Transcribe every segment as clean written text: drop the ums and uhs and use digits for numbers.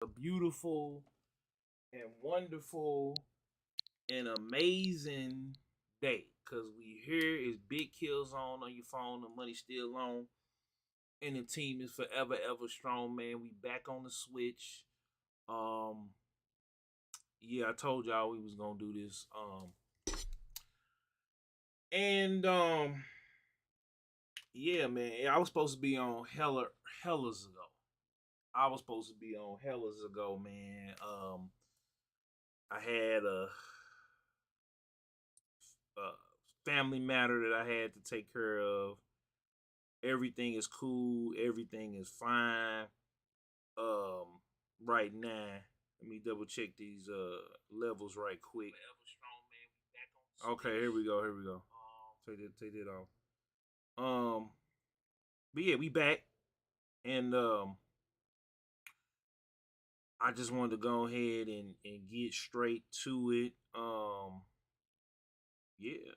a beautiful and wonderful and amazing day. Cause we here is big Killzown on your phone, the money still on, and the team is forever ever strong, man. We back on the switch. Um, yeah, I told y'all we was gonna do this. And yeah, man, I was supposed to be on Hellas ago. I was supposed to be on Hellas ago, man. I had a family matter that I had to take care of. Everything is cool. Everything is fine. Um, right now, let me double check these levels right quick. Okay, here we go. Here we go. Take it off. Um, but yeah, we back, and I just wanted to go ahead and get straight to it. Yeah.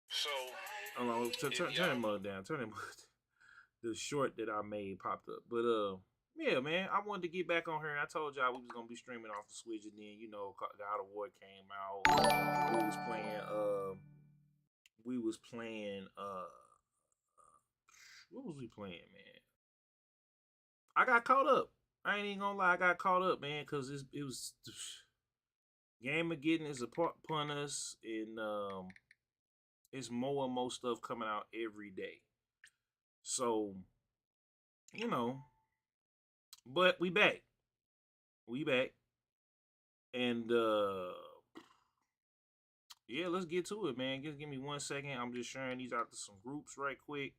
So, turn him down. Turn him. The short that I made popped up, but yeah, man, I wanted to get back on here. I told y'all we was gonna be streaming off the Switch, and then God of War came out. We was playing. What was we playing, man? I got caught up. I ain't even gonna lie, I got caught up, man, because it was Gamergeddon is upon us, and it's more and more stuff coming out every day. So, you know, but we back. We back. And yeah, let's get to it, man. Just give me 1 second. I'm just sharing these out to some groups right quick.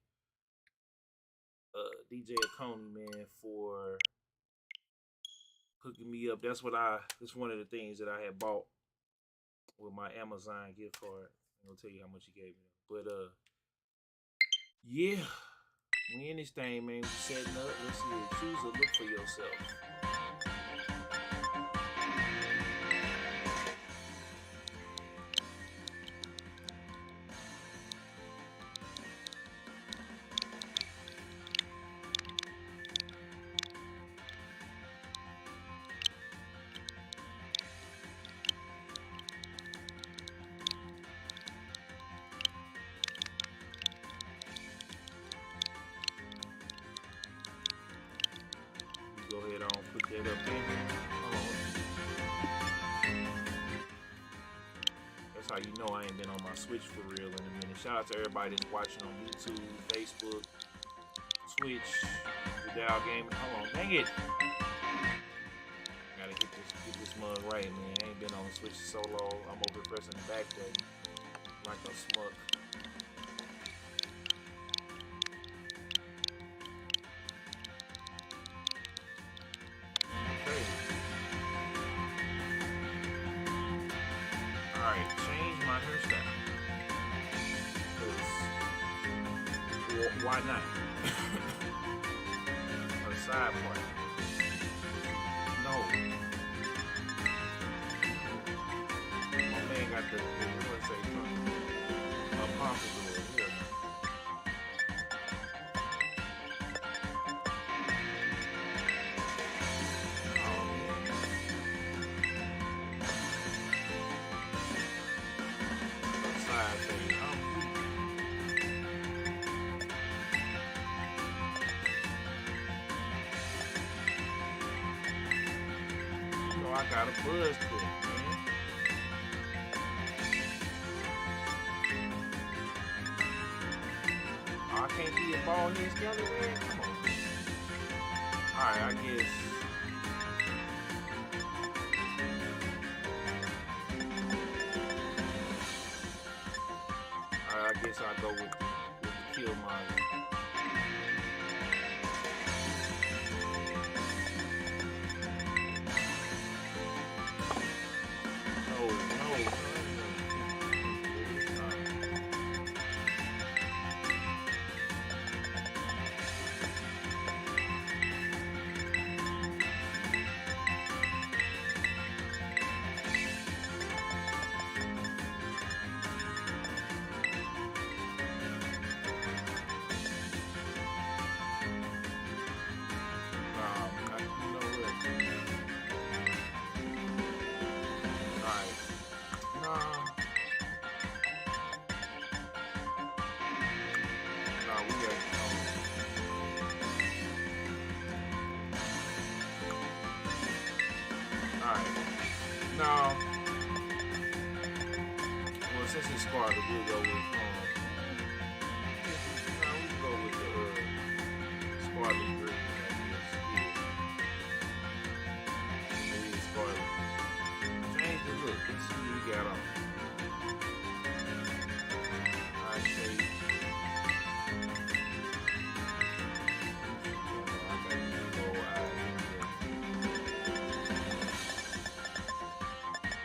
DJ Coney, man, for hooking me up. That's one of the things that I had bought with my Amazon gift card. I'm gonna tell you how much he gave me. But yeah, we in this thing, man. We setting up. Let's see it. Choose a look for yourself. Go ahead on, put that up in. That's how you know I ain't been on my Switch for real in a minute. Shout out to everybody that's watching on YouTube, Facebook, Twitch, Jiedao Gaming. Hold on, dang it! Gotta get this mug right, man. I ain't been on the Switch so long. I'm over pressing the back button like a smuck. Alright, change my hairstyle. Why not? A side part. No. My man got the what's that? A pompadour here. I got a buzz cut, man. Oh, I can't be a bald head skeleton, man. Come on. Alright, I guess. Alright, I guess I'll go with the kill mine. No. Well, since it's Scarlet, we'll go with no, we'll go with the Scarlet version, I guess. Yeah. Maybe Scarlet. Change the look. Let's see what we got on. I say.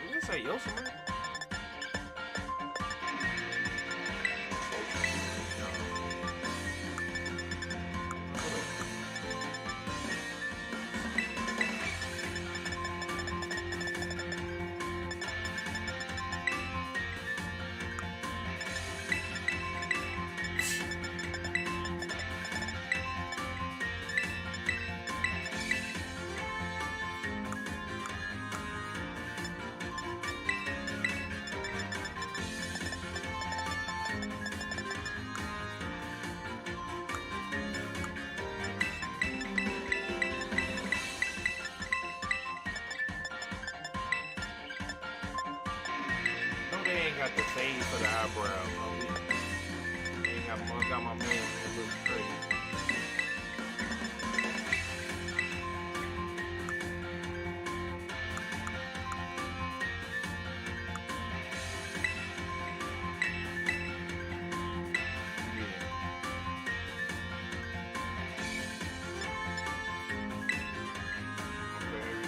Did it say Yosemite? They ain't got the fade for the eyebrows. They ain't got my man look crazy.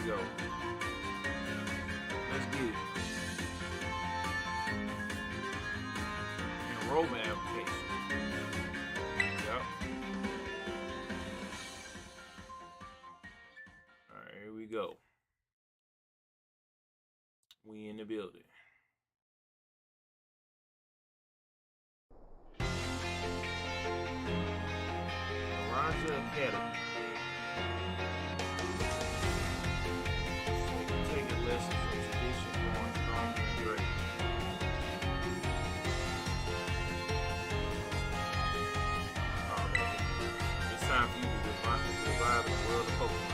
Go. Let's get it. Enrollment application. Yep. Alright, here we go. We in the building. Raja Academy. Take a lesson from tradition, going strong and great. It's time for you to revive the world of Pokemon.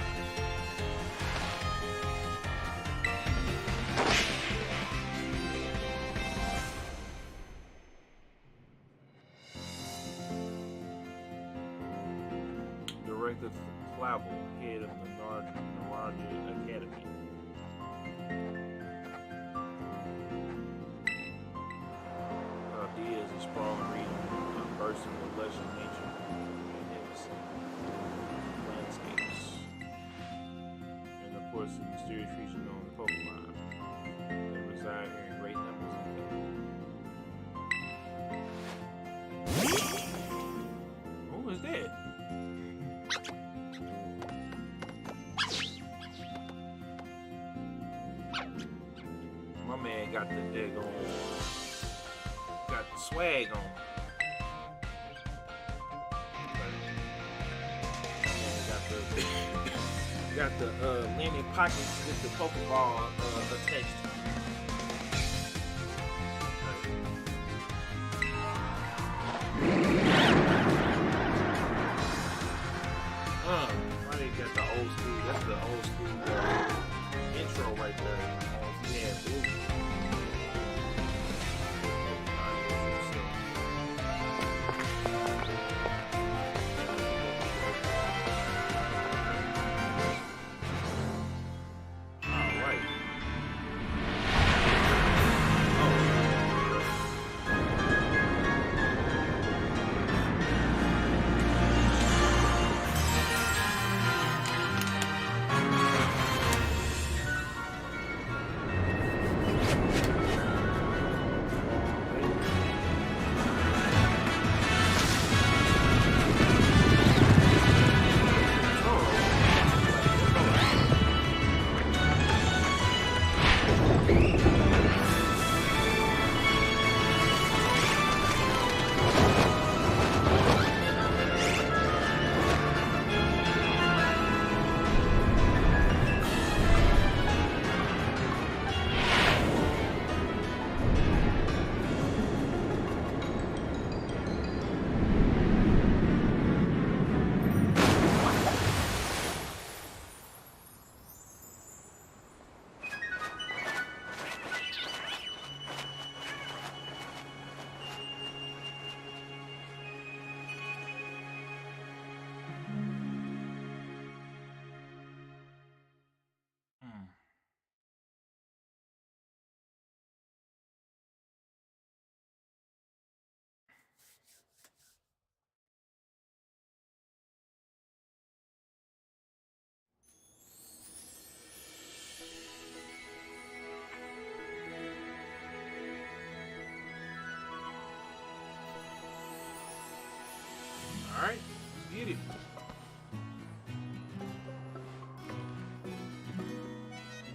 Director Flavel, head of the Naranja Academy. Ideas and sprawling reading, bursting with lush nature and magnificent landscapes. And of course, the mysterious creature known as Pokemon. They reside here in great numbers and depth. Who is that? My man got the daggone, got the swag on. Got the linen pockets with the Pokeball attached to it. Why they got the old school? That's the old school intro right there. Yeah, blue.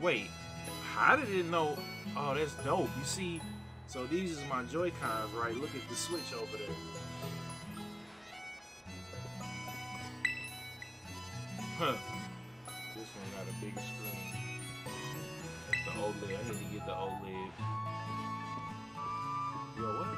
Wait, how did it know? Oh, that's dope. You see, so these is my Joy-Cons, right? Look at the switch over there. Huh. This one got a bigger screen. That's the OLED. I need to get the OLED. Yo, what?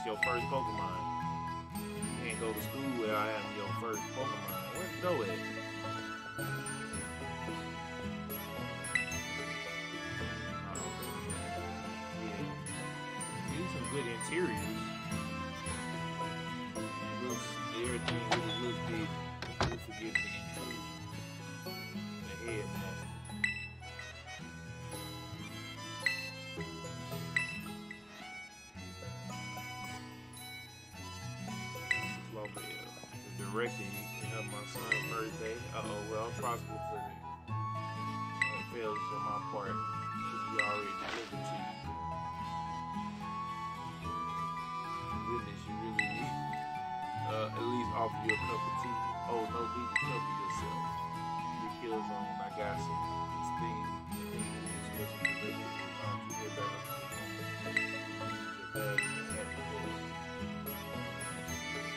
Your first Pokemon. You can't go to school without having your first Pokemon. Where'd it go at? Oh, yeah. These some good interiors. Looks, everything really looks big. We'll forgive the intrusion. The headmaster. Directing you have my son's birthday. Well, possible for the fails on my part should be already delivered to you. Goodness, you really need at least offer you a cup of tea. Oh, no need to cover yourself. Your Killzown, I got some things discussing today. You get back up to the home. Your bag and happy day.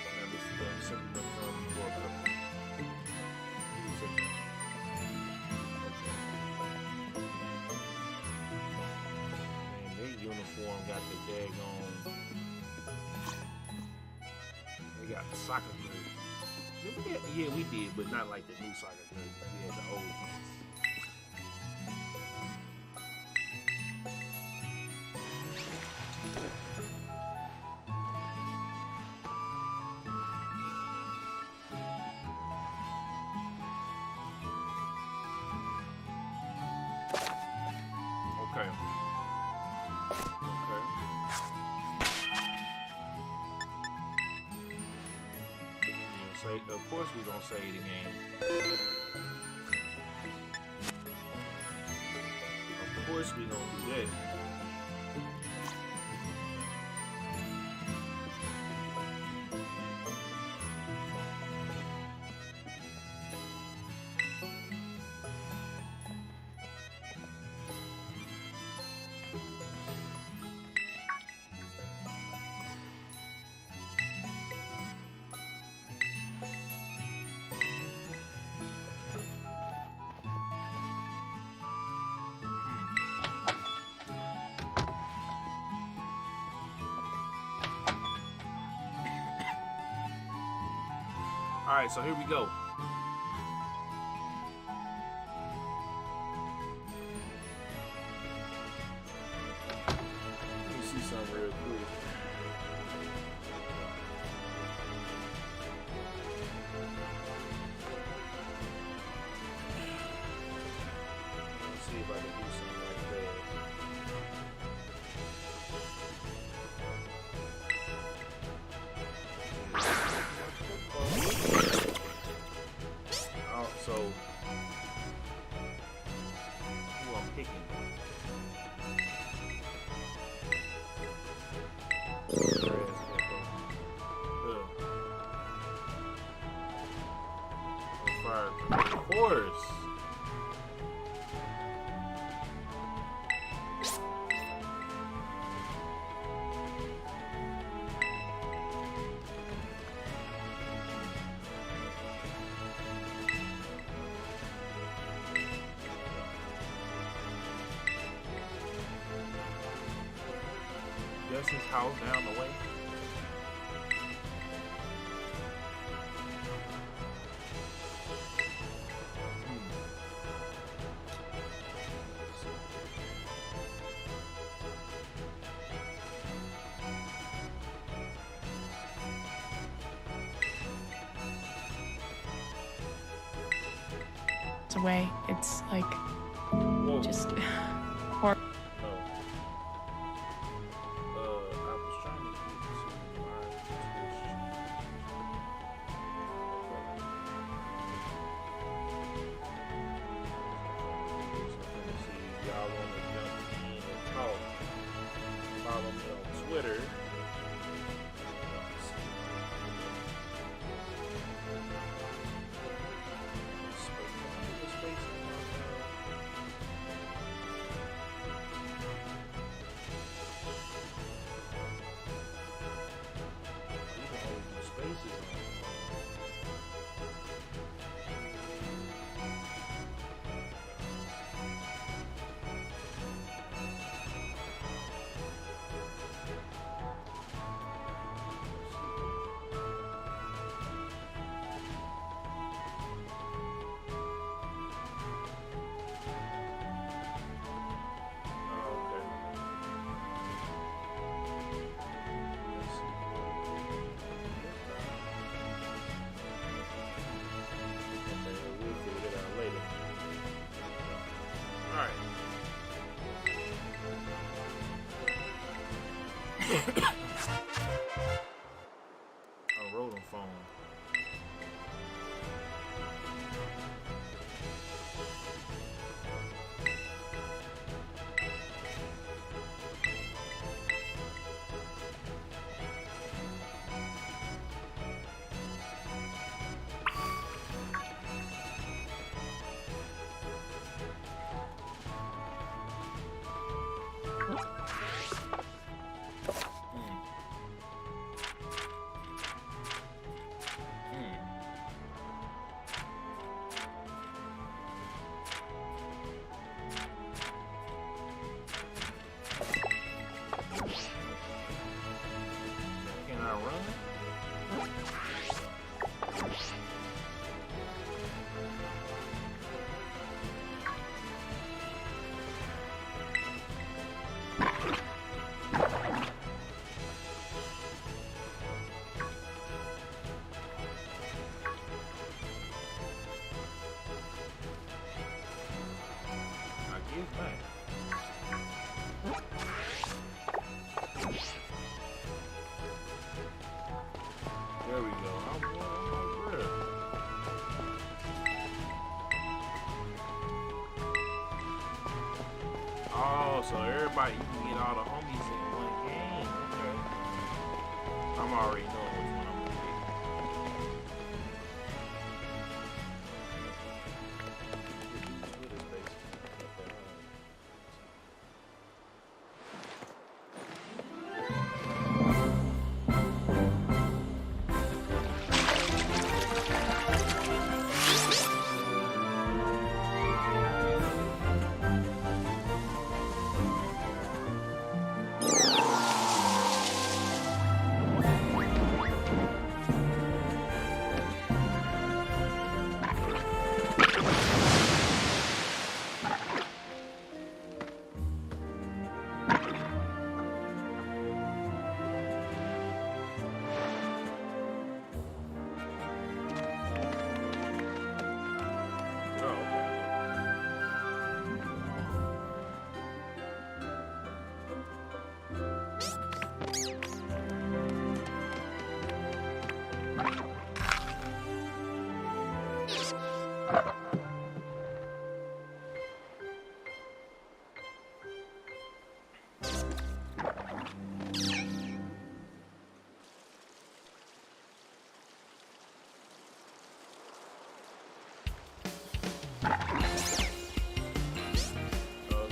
Now listen to them simple. Uniform got the daggone. They got the soccer jersey. Yeah, we did, but not like the new soccer jersey. We had the old ones. Okay. Of course we're gonna save the game. Of course we're gonna do that. Alright, so here we go. Let me see something real quick. Let's see if I can do something like that. So, who I'm picking? Fire, of course. That's his house down the way. Away. It's like just horrible. I was trying to get to my see if y'all want to jump in and talk. Follow me on Twitter. I wrote on phone. There we go. Oh, so everybody, you can get all the homies in one game. Okay. I'm already knowing which one I'm gonna pick.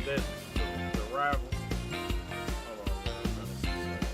That's the rival. Hold on, man. I'm trying to see something.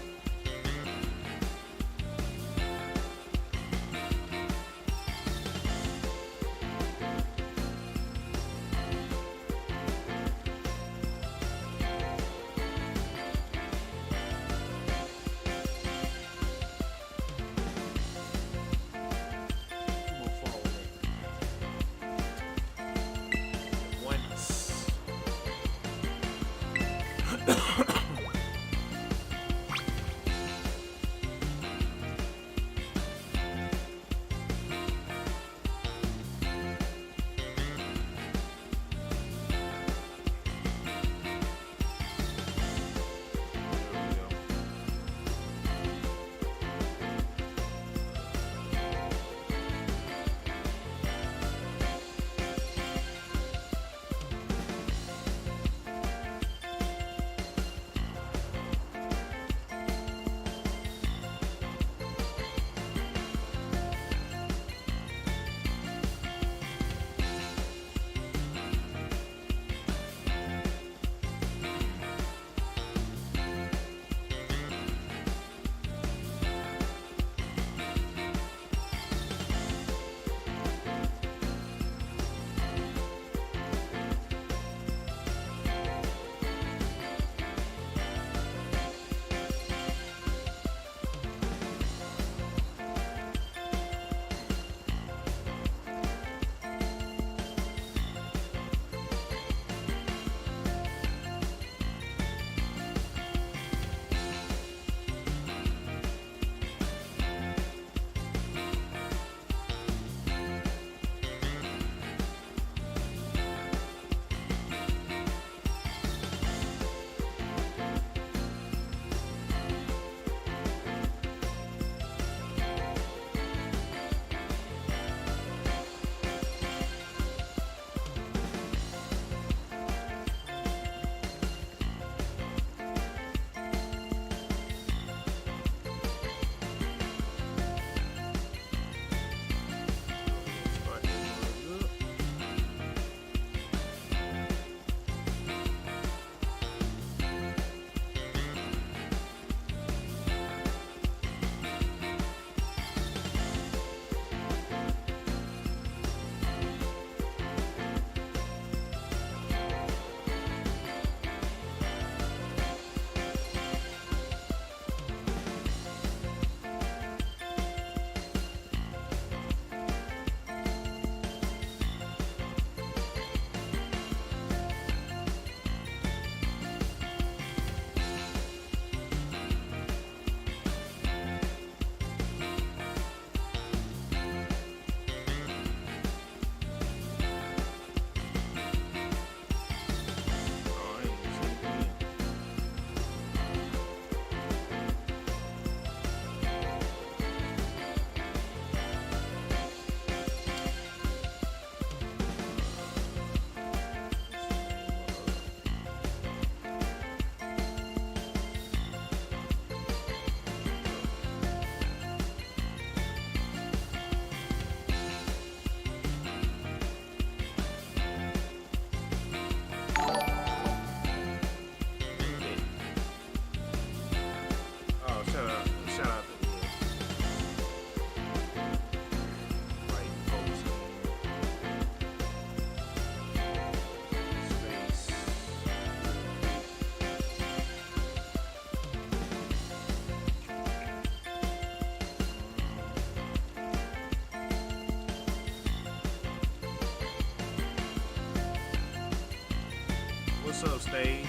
What's up, stage?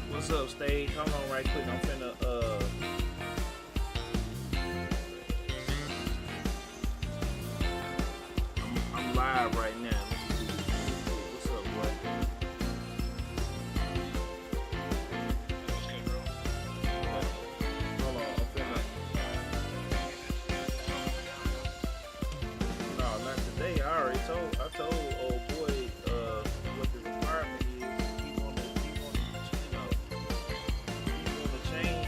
What's up, stage? Hold on, right quick. I'm finna I'm live right now. Let me do this real quick. What's up, boy? Hold on, I'm finna. No, not today. I already told. I told old boy what the requirement is. He wanna, you know, he wanna change,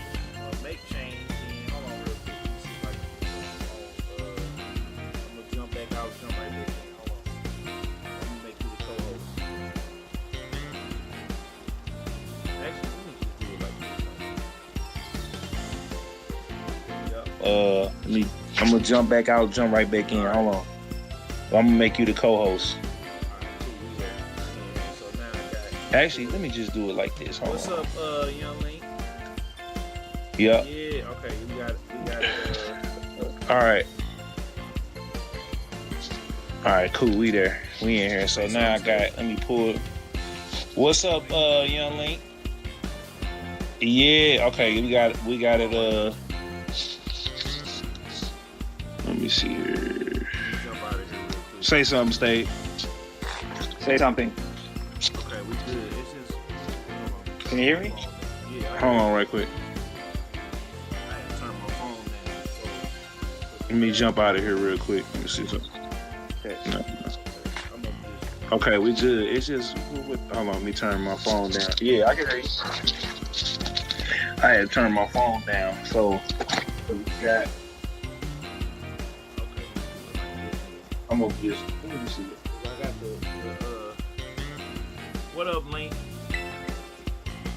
make change. And hold on, real quick. Let me see if I can get something on. I'm gonna jump back out, jump right back in. Hold on. Let me make you the co-host. Actually, let me just do it like this. I'm gonna jump back out, jump right back in. Hold on. I'm gonna make you the co-host. Actually, let me just do it like this. Hold What's on. up, young Link? Yeah. Yeah, okay, we got it. All right. All right, cool. We there. We in here. So now I got. Let me pull. What's up, young Link? Yeah. Okay. We got it. Let me see here. Jump out of here real quick. Say something, State. Say something. Okay, we good. It's just. Can you hear me? Yeah. Hold on, right quick. I had to turn my phone down. So, Let me jump out of here real quick. Let me see something. Okay. No. I'm gonna just. Okay, we good. It's just. Hold on. Let me turn my phone down. Yeah, I can hear you. I had to turn my phone down. So we got. Okay, we do it like this. I'm gonna just. Let me see. I got the what up, Link?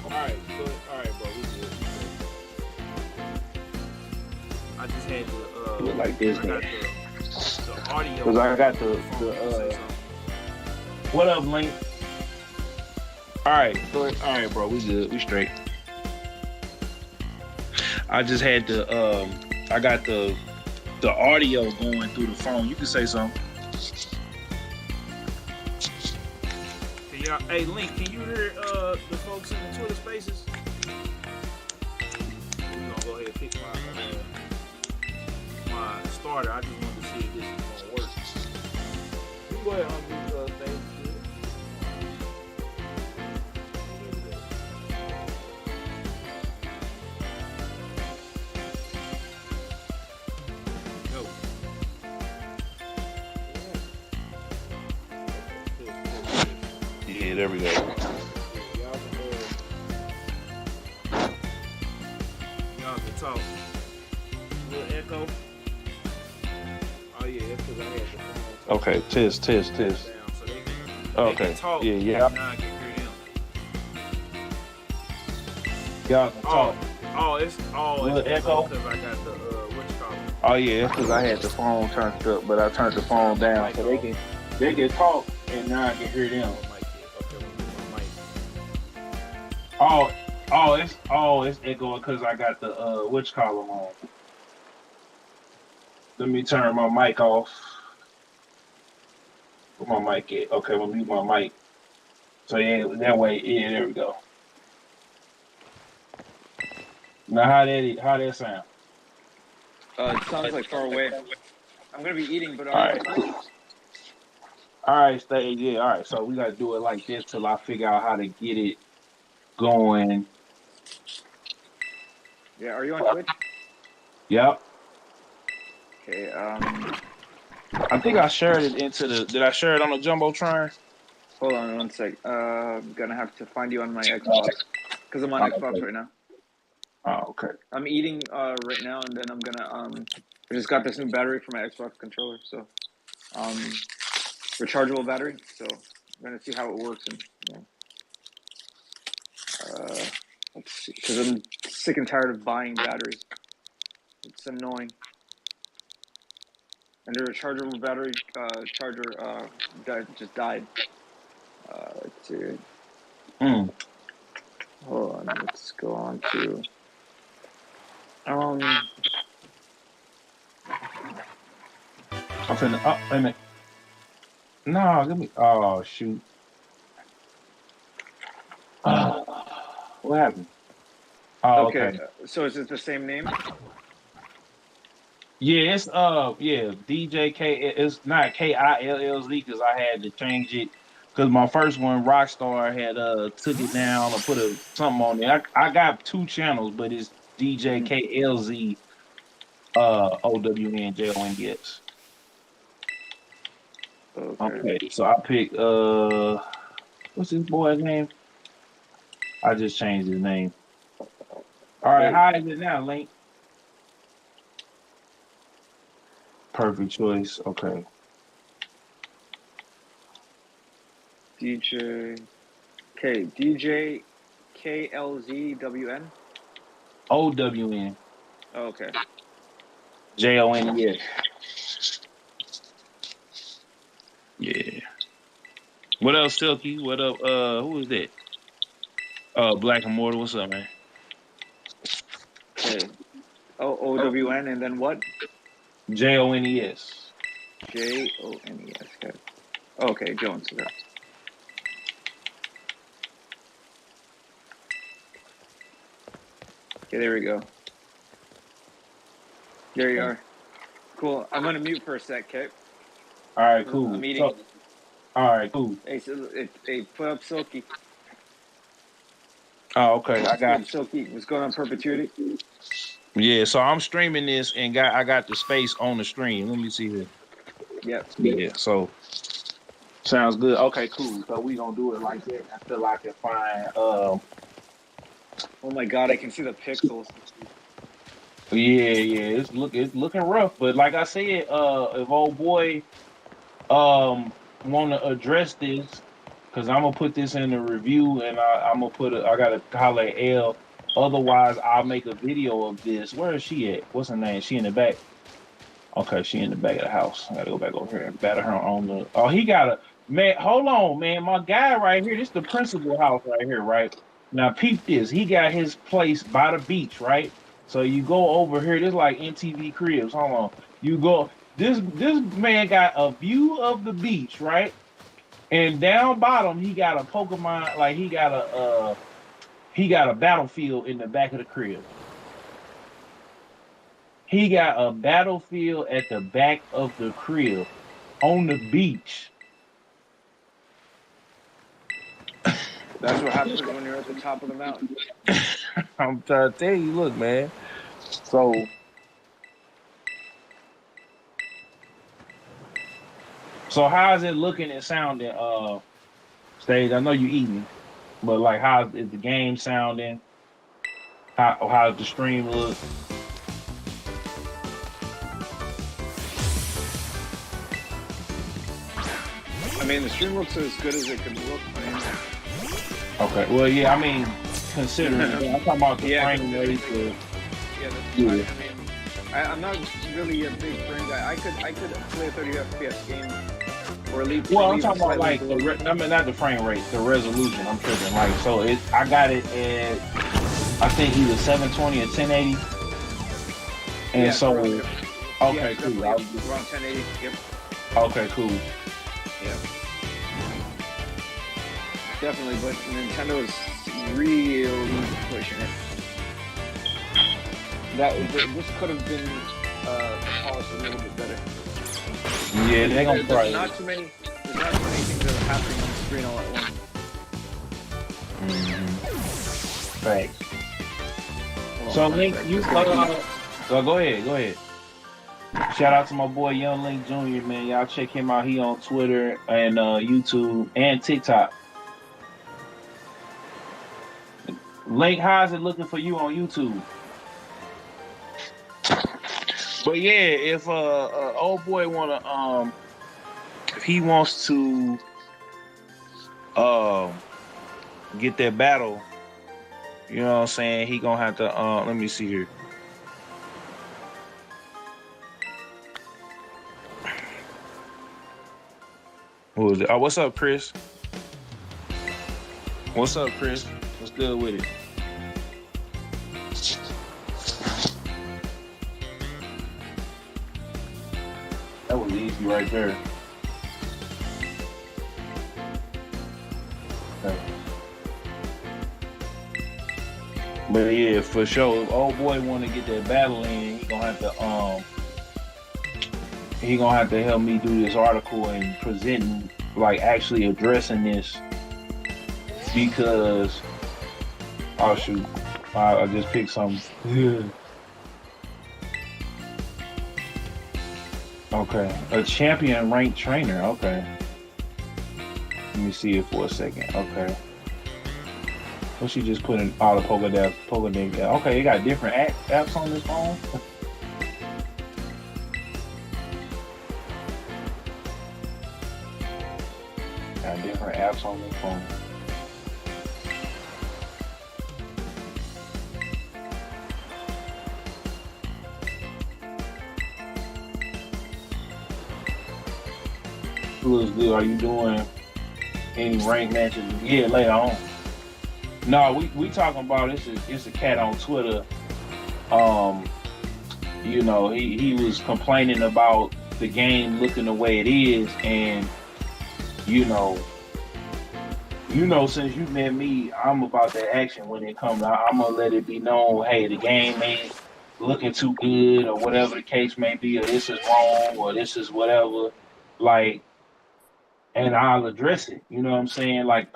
Alright, bro, we good. I just had to Do it like this, I got man. the audio. Cause I got phone. Say something. What up, Link? All right, bro. We good. We straight. I just had to. I got the audio going through the phone. You can say something. Can y'all, hey Link, can you hear the folks in the Twitter Spaces? We're gonna go ahead and pick my starter. I just wanted to see if this is gonna work. You can go ahead and unmute things. Go. Yeah, there we go. Y'all can talk. A little echo. Oh yeah, that's because I had the phone. Okay, test. Down, so they Okay. can talk. Yeah. Now I can hear them. Y'all can talk. It's Little echo. because I got the what you call it. Oh yeah, it's because I had the phone turned up, but I turned the phone down so they can talk, and now I can hear them. Okay, we move my mic. It's echoing because I got the which column on. Let me turn my mic off. Where my mic at? Okay, we'll mute my mic. So yeah, that way, yeah, there we go. Now how that sound? It sounds like far away. I'm gonna be eating, but All right. All right, stay. Yeah, all right. So we gotta do it like this till I figure out how to get it going. Yeah, are you on Twitch? Yep. Okay. I think I shared it into the. Did I share it on the jumbotron? Hold on one sec. I'm gonna have to find you on my Xbox because I'm on Xbox right now. Oh, okay. I'm eating right now, and then I'm gonna I just got this new battery for my Xbox controller, so rechargeable battery. So I'm gonna see how it works, and let's see, because I'm sick and tired of buying batteries. It's annoying. And the rechargeable battery charger just died. Let's see. Hold on. Let's go on to. I'm finna. Oh, wait a minute. No, give me. Oh shoot. What happened? Oh, Okay, so is it the same name? Yeah, it's DJ K. It's not KILLZ because I had to change it because my first one Rockstar had took it down or put something on there. I got two channels, but it's DJ KLZ OWNJONDS. Okay. Okay, so I picked what's this boy's name? I just changed his name. All right, how is it now, Link? Perfect choice. Okay. DJ KLZWN. OWN. Oh, okay. JONDS. Yeah. What else, Silky? What up? Who is that? Black Immortal. What's up, man? Okay. OWN and then what? JONES. JONES. Okay. Okay, Jones. Okay. Okay, there we go. There you are. Cool. I'm gonna mute for a sec, okay? All right, cool. I'm eating. All right, cool. Hey, put up Silky. Oh, okay. I got Silky. What's going on, Perpetuity? Yeah, so I'm streaming this and I got the space on the stream. Let me see here. Yep. Yeah, so sounds good. Okay, cool. So we gonna do it like that until I can find Oh my god, I can see the pixels. Yeah, it's looking rough, but like I said, if old boy want to address this, because I'm gonna put this in the review and I'm gonna I gotta holler at L. Otherwise, I'll make a video of this. Where is she at? What's her name? She in the back? Okay, she in the back of the house. I gotta go back over here and batter her on the. Oh, he got a man. Hold on, man. My guy right here. This is the principal house right here, right? Now peep this. He got his place by the beach, right? So you go over here. This is like NTV Cribs. Hold on. You go. This man got a view of the beach, right? And down bottom, he got a Pokemon. Like he got a battlefield in the back of the crib. He got a battlefield at the back of the crib on the beach. That's what happens when you're at the top of the mountain. I'm trying to tell you, look, man. So how's it looking and sounding, Stage? I know you eating, but like how is the game sounding? How's the stream look? I mean, the stream looks as good as it could look. Okay. Well, yeah. I mean, considering I'm talking about the frame rate. Yeah. I'm not really a big frame guy. I could play a 30 FPS game, or at least. Well, I'm talking about like not the frame rate, the resolution. I'm tripping. Like, so I got it at I think either 720 or 1080. And yeah, so, okay, cool. Around 1080. Yep. Okay, cool. Yeah. Definitely, but Nintendo's really pushing it. This could have been polished a little bit better. Yeah, they're gonna try. There's not too many things that are happening on the screen all at once. Thanks. So Link, you go ahead. Shout out to my boy Young Link Jr. Man, y'all check him out. He on Twitter and YouTube and TikTok. Link, how's it looking for you on YouTube? But yeah, if old boy wanna if he wants to get that battle, you know what I'm saying, he gonna have to let me see here. Who was it? Oh, what's up, Chris? What's up, Chris? What's good with it? That was easy right there. Okay. But yeah, for sure. If old boy want to get that battle in, he gonna have to help me do this article and presenting, like actually addressing this, because oh shoot, I just picked something. Yeah. Okay, a champion ranked trainer. Okay, let me see it for a second. Okay. What she just put in all the Pokedex. Okay, you got different apps on this phone. Got different apps on this phone. Looks good. Are you doing any rank matches? Yeah, later on. No, we talking about it's a cat on Twitter. You know, he was complaining about the game looking the way it is, and you know, since you met me, I'm about that action when it comes. I'm gonna let it be known, hey, the game ain't looking too good, or whatever the case may be, or this is wrong, or this is whatever, like, and I'll address it. You know what I'm saying? Like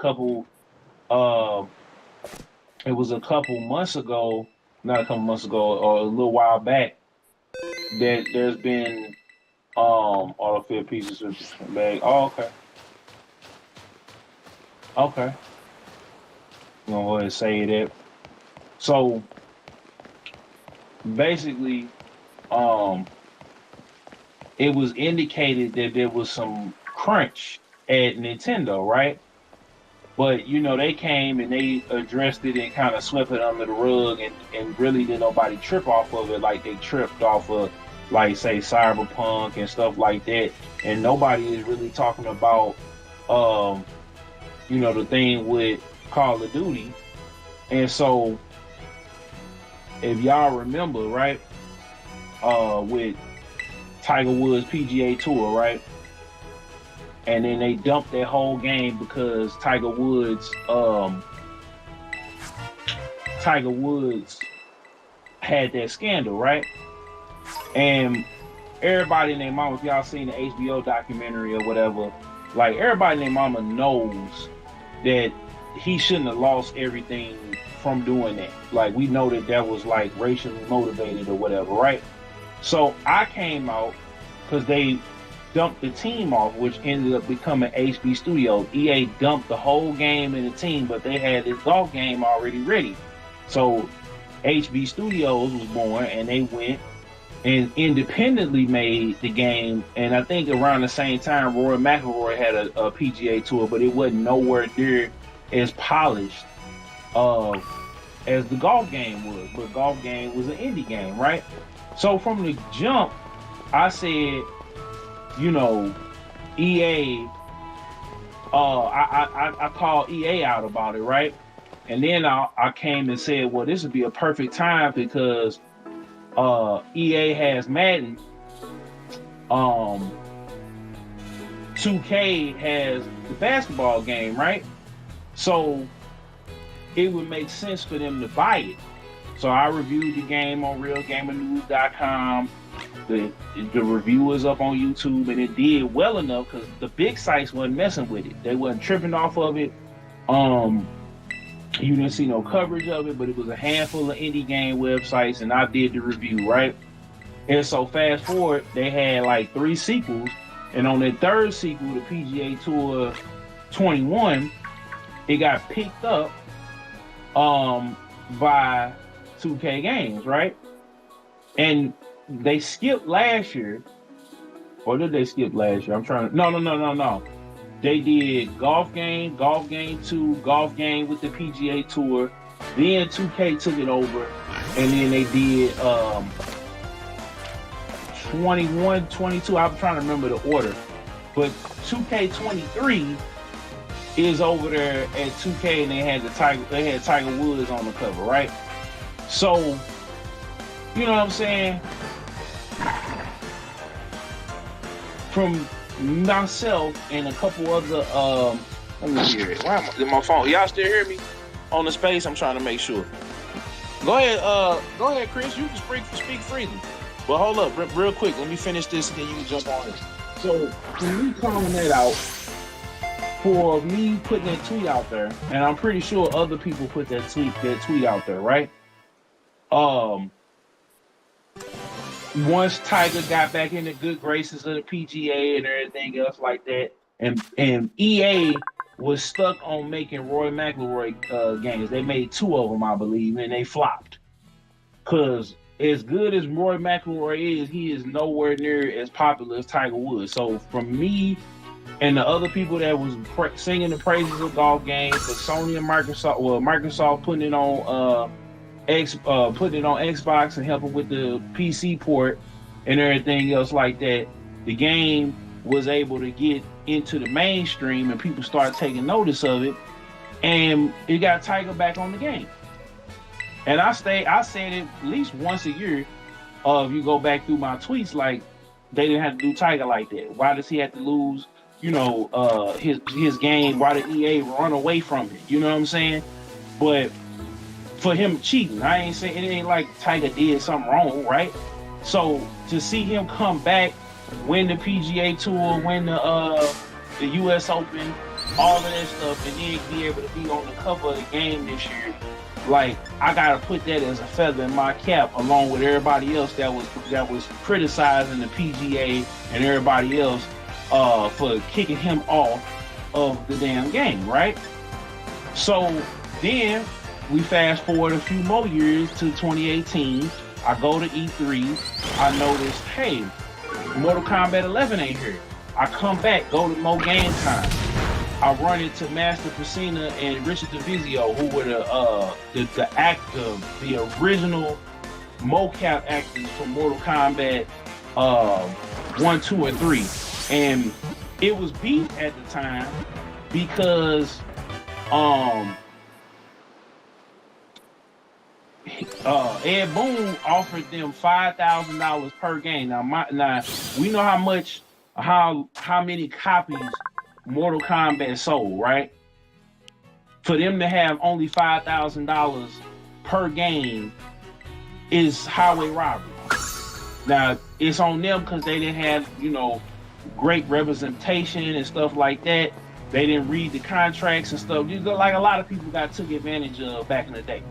it was a couple months ago, not a couple months ago, or a little while back, that there's been all the field pieces of the bag. Oh, okay. Okay. I'm gonna go ahead and say that. So basically, it was indicated that there was some crunch at Nintendo, right? But, you know, they came and they addressed it and kind of swept it under the rug, and really didn't nobody trip off of it like they tripped off of, like, say, Cyberpunk and stuff like that. And nobody is really talking about, you know, the thing with Call of Duty. And so, if y'all remember, right, with Tiger Woods PGA Tour, right? And then they dumped that whole game because Tiger Woods had that scandal, right? And everybody and their mama, if y'all seen the HBO documentary or whatever, like, everybody and their mama knows that he shouldn't have lost everything from doing that. Like, we know that was like racially motivated or whatever, right? So I came out because they dumped the team off, which ended up becoming HB Studios. EA dumped the whole game in the team, but they had this golf game already ready. So HB Studios was born, and they went and independently made the game. And I think around the same time, Rory McIlroy had a PGA Tour, but it wasn't nowhere near as polished as the golf game was. But golf game was an indie game, right? So from the jump, I said, you know, EA, I called EA out about it, right? And then I came and said, well, this would be a perfect time because EA has Madden, 2K has the basketball game, right? So it would make sense for them to buy it. So I reviewed the game on RealGamerNews.com. The review is up on YouTube, and it did well enough because the big sites wasn't messing with it. They wasn't tripping off of it. You didn't see no coverage of it, but it was a handful of indie game websites, and I did the review, right? And so fast forward, they had like 3 sequels, and on their 3rd sequel, the PGA Tour 21, it got picked up by 2K Games, right? And they skipped last year, or did they skip last year? I'm trying to. No. They did Golf Game 2, Golf Game with the PGA Tour. Then 2K took it over, and then they did 21, 22. I'm trying to remember the order, but 2K23 is over there at 2K, and they had Tiger Woods on the cover, right? So, you know what I'm saying? From myself and a couple other let me hear it. Why am I in my phone? Y'all still hear me on the space? I'm trying to make sure. Go ahead, Chris. You can speak freely. But hold up, real quick. Let me finish this, and then you can jump on it. So, for me calling that out, for me putting that tweet out there, and I'm pretty sure other people put that tweet out there, right? Once Tiger got back in the good graces of the PGA and everything else like that, and EA was stuck on making Roy McIlroy games. They made 2 of them, I believe, and they flopped. Because as good as Roy McIlroy is, he is nowhere near as popular as Tiger Woods. So from me and the other people that was singing the praises of golf games, for Sony and Microsoft putting it on Xbox and helping with the PC port and everything else like that, the game was able to get into the mainstream and people started taking notice of it, and it got Tiger back on the game. And I said it at least once a year. If you go back through my tweets, like, they didn't have to do Tiger like that. Why does he have to lose, his game? Why did EA run away from it? You know what I'm saying? But for him cheating, I ain't saying it ain't like Tiger did something wrong, right? So to see him come back, win the PGA Tour, win the US Open, all of that stuff, and then be able to be on the cover of the game this year, like, I gotta put that as a feather in my cap, along with everybody else that was criticizing the PGA and everybody else for kicking him off of the damn game, right? So then we fast forward a few more years to 2018. I go to E3. I notice, hey, Mortal Kombat 11 ain't here. I come back, go to more game time. I run into Master Pacina and Richard DeVizio, who were the original mocap actors for Mortal Kombat 1, 2, and 3. And it was beef at the time because Ed Boon offered them $5,000 per game. Now we know how many copies Mortal Kombat sold, right? For them to have only $5,000 per game is highway robbery. Now it's on them because they didn't have, great representation and stuff like that. They didn't read the contracts and stuff. Like a lot of people took advantage of back in the day.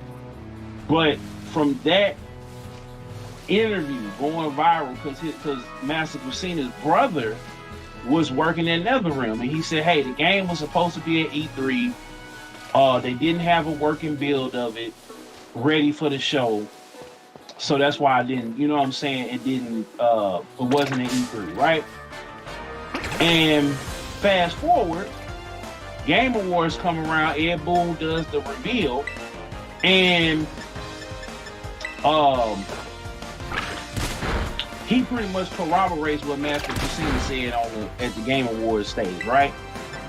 But from that interview going viral, because Master Pacina's brother was working in NetherRealm, and he said, hey, the game was supposed to be at E3. They didn't have a working build of it ready for the show. So that's why I didn't, it wasn't at E3, right? And fast forward, Game Awards come around, Ed Boon does the reveal, and he pretty much corroborates what Master Pacina said at the Game Awards stage, right?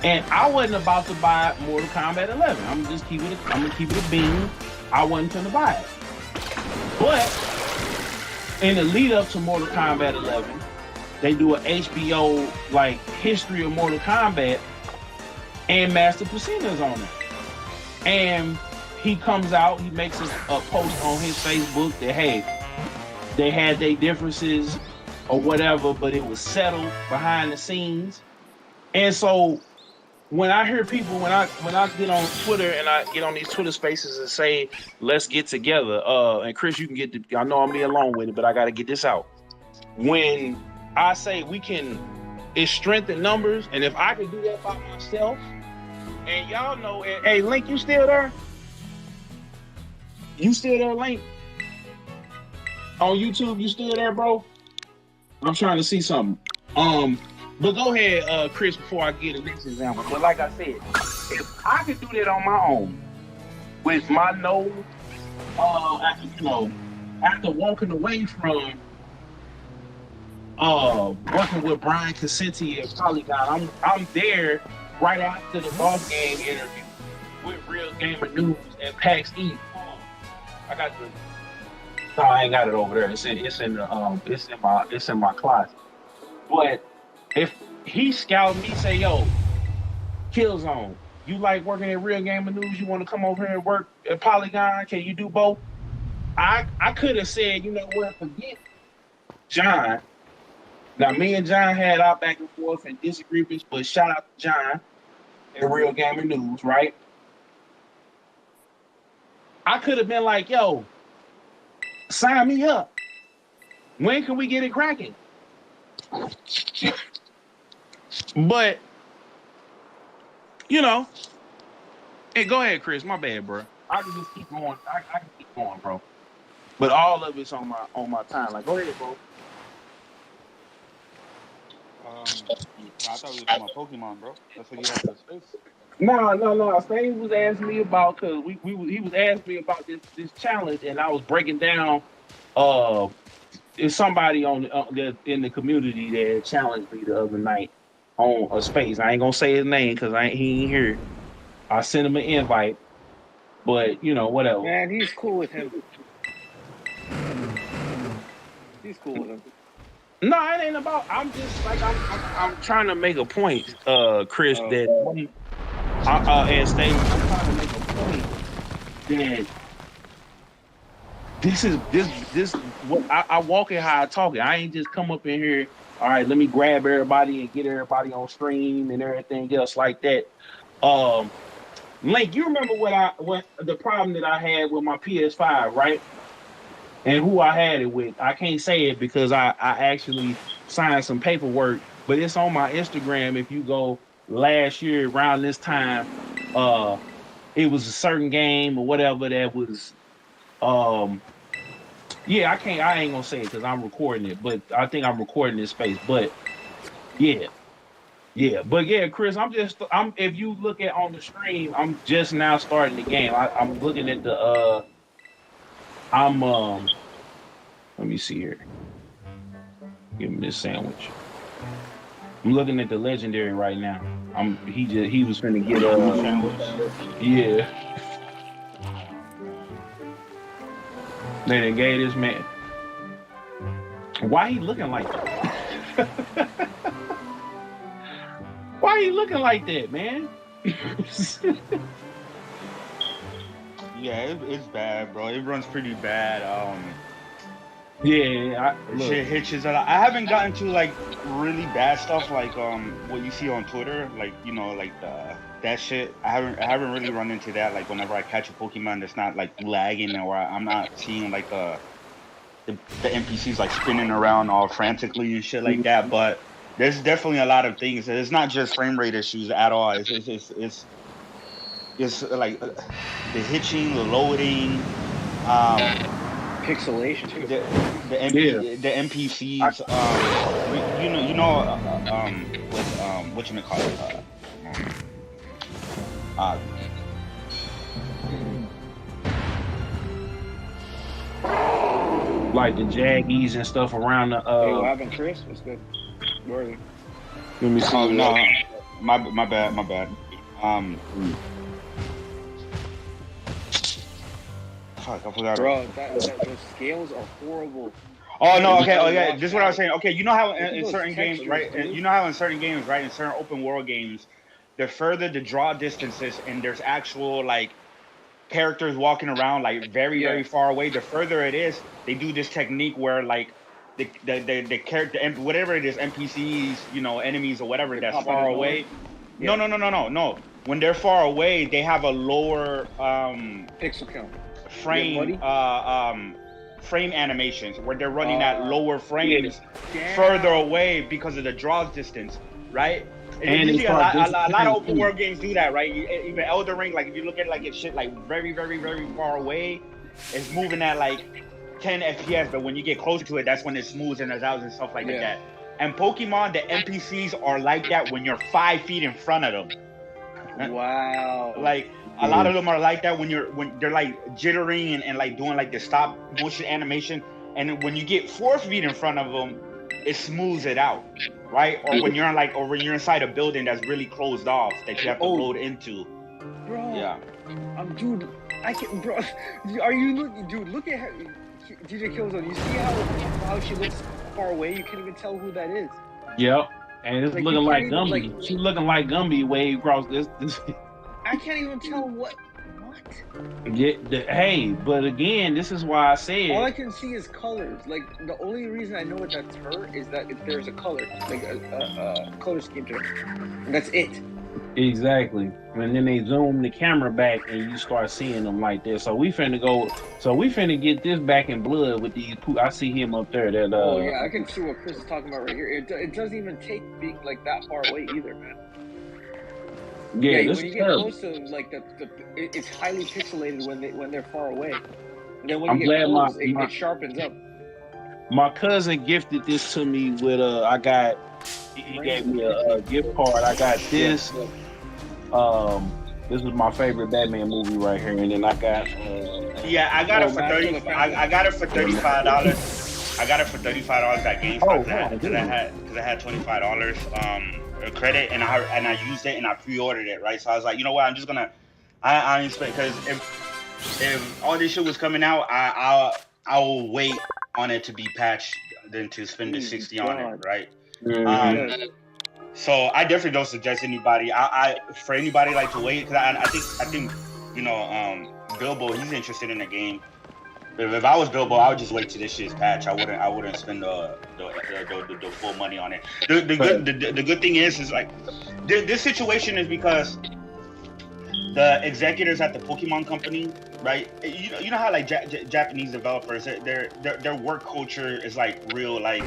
And I wasn't about to buy Mortal Kombat 11. I'm gonna keep it a bean. I wasn't gonna buy it. But in the lead up to Mortal Kombat 11, they do an HBO like history of Mortal Kombat, and Master Pacina's on it. And he comes out, he makes a post on his Facebook that, hey, they had their differences or whatever, but it was settled behind the scenes. And so when I hear people, when I get on Twitter and I get on these Twitter spaces and say, let's get together, and Chris, you can I know I'm being alone with it, but I got to get this out. When I say it's strength in numbers, and if I can do that by myself, and y'all know, hey, Link, you still there? You still there, Link? On YouTube, you still there, bro? I'm trying to see something. But go ahead, Chris, before I get the next example. But like I said, if I could do that on my own, with my nose, after walking away from working with Brian Casenti at Polygon, I'm there right after the golf game interview with Real Gamer News and PAX East. No, I ain't got it over there. It's in my closet. But if he scout me, say, yo, Killzown, you like working at Real Gamer News? You want to come over here and work at Polygon? Can you do both? I could have said, you know what, forget John. Now, me and John had our back and forth and disagreements, but shout out to John and Real Gamer News, right? I could have been like, yo, sign me up. When can we get it cracking? But, you know, hey, go ahead, Chris. My bad, bro. I can just keep going. I can keep going, bro. But all of it's on my time. Like, go ahead, bro. I thought we were talking about Pokemon, bro. That's what you had for space. No. Stain was asking me about because he was asking me about this challenge, and I was breaking down. It's somebody in the community that challenged me the other night on a space. I ain't gonna say his name because he ain't here. I sent him an invite, but you know whatever. Man, he's cool with him. He's cool with him. No, it ain't about. I'm just like I'm trying to make a point, Chris. That and Stain, I'm trying to make a point that this what I walk it how I talk it. I ain't just come up in here. All right, let me grab everybody and get everybody on stream and everything else like that. Link, you remember what the problem that I had with my PS5, right? And who I had it with. I can't say it because I actually signed some paperwork, but it's on my Instagram. If you go last year around this time, it was a certain game or whatever that was. Yeah, I ain't gonna say it because I'm recording it, but I think I'm recording this space. But yeah. But yeah, Chris, if you look at on the stream, I'm just now starting the game. I'm looking at the let me see here. Give me this sandwich. I'm looking at the legendary right now. He was finna get sandwich. Yeah. They done gave this man. Why he looking like that? Why he looking like that, man? Yeah, it's bad, bro. It runs pretty bad. Yeah, shit hitches a lot. I haven't gotten to like really bad stuff like what you see on Twitter, like you know, like that shit. I haven't really run into that. Like whenever I catch a Pokemon that's not like lagging or I'm not seeing like the NPCs like spinning around all frantically and shit like that. But there's definitely a lot of things. It's not just frame rate issues at all. It's like the hitching, the loading, pixelation. The NPCs. Like the Jaggies and stuff around the. Hey, what happened, Chris? What's good? Where are you? Let me see. Oh no, my bad. Fuck, I forgot. Bro, those scales are horrible. Oh no, okay, oh yeah, this is what I was saying. Okay, you know how in certain games, right? You know how in certain games, right? In certain open world games, the further the draw distances and there's actual like characters walking around like very far away, the further it is, they do this technique where like the character, whatever it is, NPCs, you know, enemies or whatever that's far away. Yeah. No. When they're far away, they have a lower pixel count. Frame animations where they're running at lower frames further away because of the draw distance, right? And a lot of open world games do that, right? Even Elden Ring, like if you look at like it's shit like very, very, very far away, it's moving at like 10 FPS, but when you get closer to it, that's when it smooths and out and stuff like that. And Pokemon, the NPCs are like that when you're 5 feet in front of them. Wow. Like a lot of them are like that when they're like jittering and like doing like the stop motion animation, and when you get 4 feet in front of them, it smooths it out, right? Or when you're inside a building that's really closed off that you have to load into. Bro. Yeah. Dude, I can, bro. Are you looking, dude? Look at her, DJ Killzown. You see how she looks far away? You can't even tell who that is. Yep. And it's like, looking like Gumby. She's looking like Gumby way across this. I can't even tell what. Hey, but again, this is why I said all I can see is colors. Like the only reason I know that that's her is that if there's a color, like a color scheme to it, and that's it. exactly. And then they zoom the camera back, and you start seeing them like this. So we finna go. So we finna get this back in blood with these. I see him up there. That Oh yeah, I can see what Chris is talking about right here. It doesn't even take being like that far away either, man. Yeah, Yeah, this when you is get terrible. close to like it's highly pixelated when they're far away, and then when I'm you get glad close, it sharpens up. My cousin gifted this to me with I got. He gave me a gift card. I got this. This was my favorite Batman movie right here, and then I got. Yeah, I got it for I got it for $35. I got it for $35 at GameStop because I had $25 credit, and I used it and I pre-ordered it, right? So I was like, you know what, I'm just gonna I expect, because if all this shit was coming out, I'll wait on it to be patched than to spend the $60 on it, right? Mm-hmm. So I definitely don't suggest anybody. For anybody like to wait, because I think you know, Bilbo, he's interested in the game. If I was Bilbo, I would just wait till this shit's patched. I wouldn't spend the full money on it. The good thing is like this situation is because the executives at the Pokemon company, right? You know how like Japanese developers, their work culture is like real, like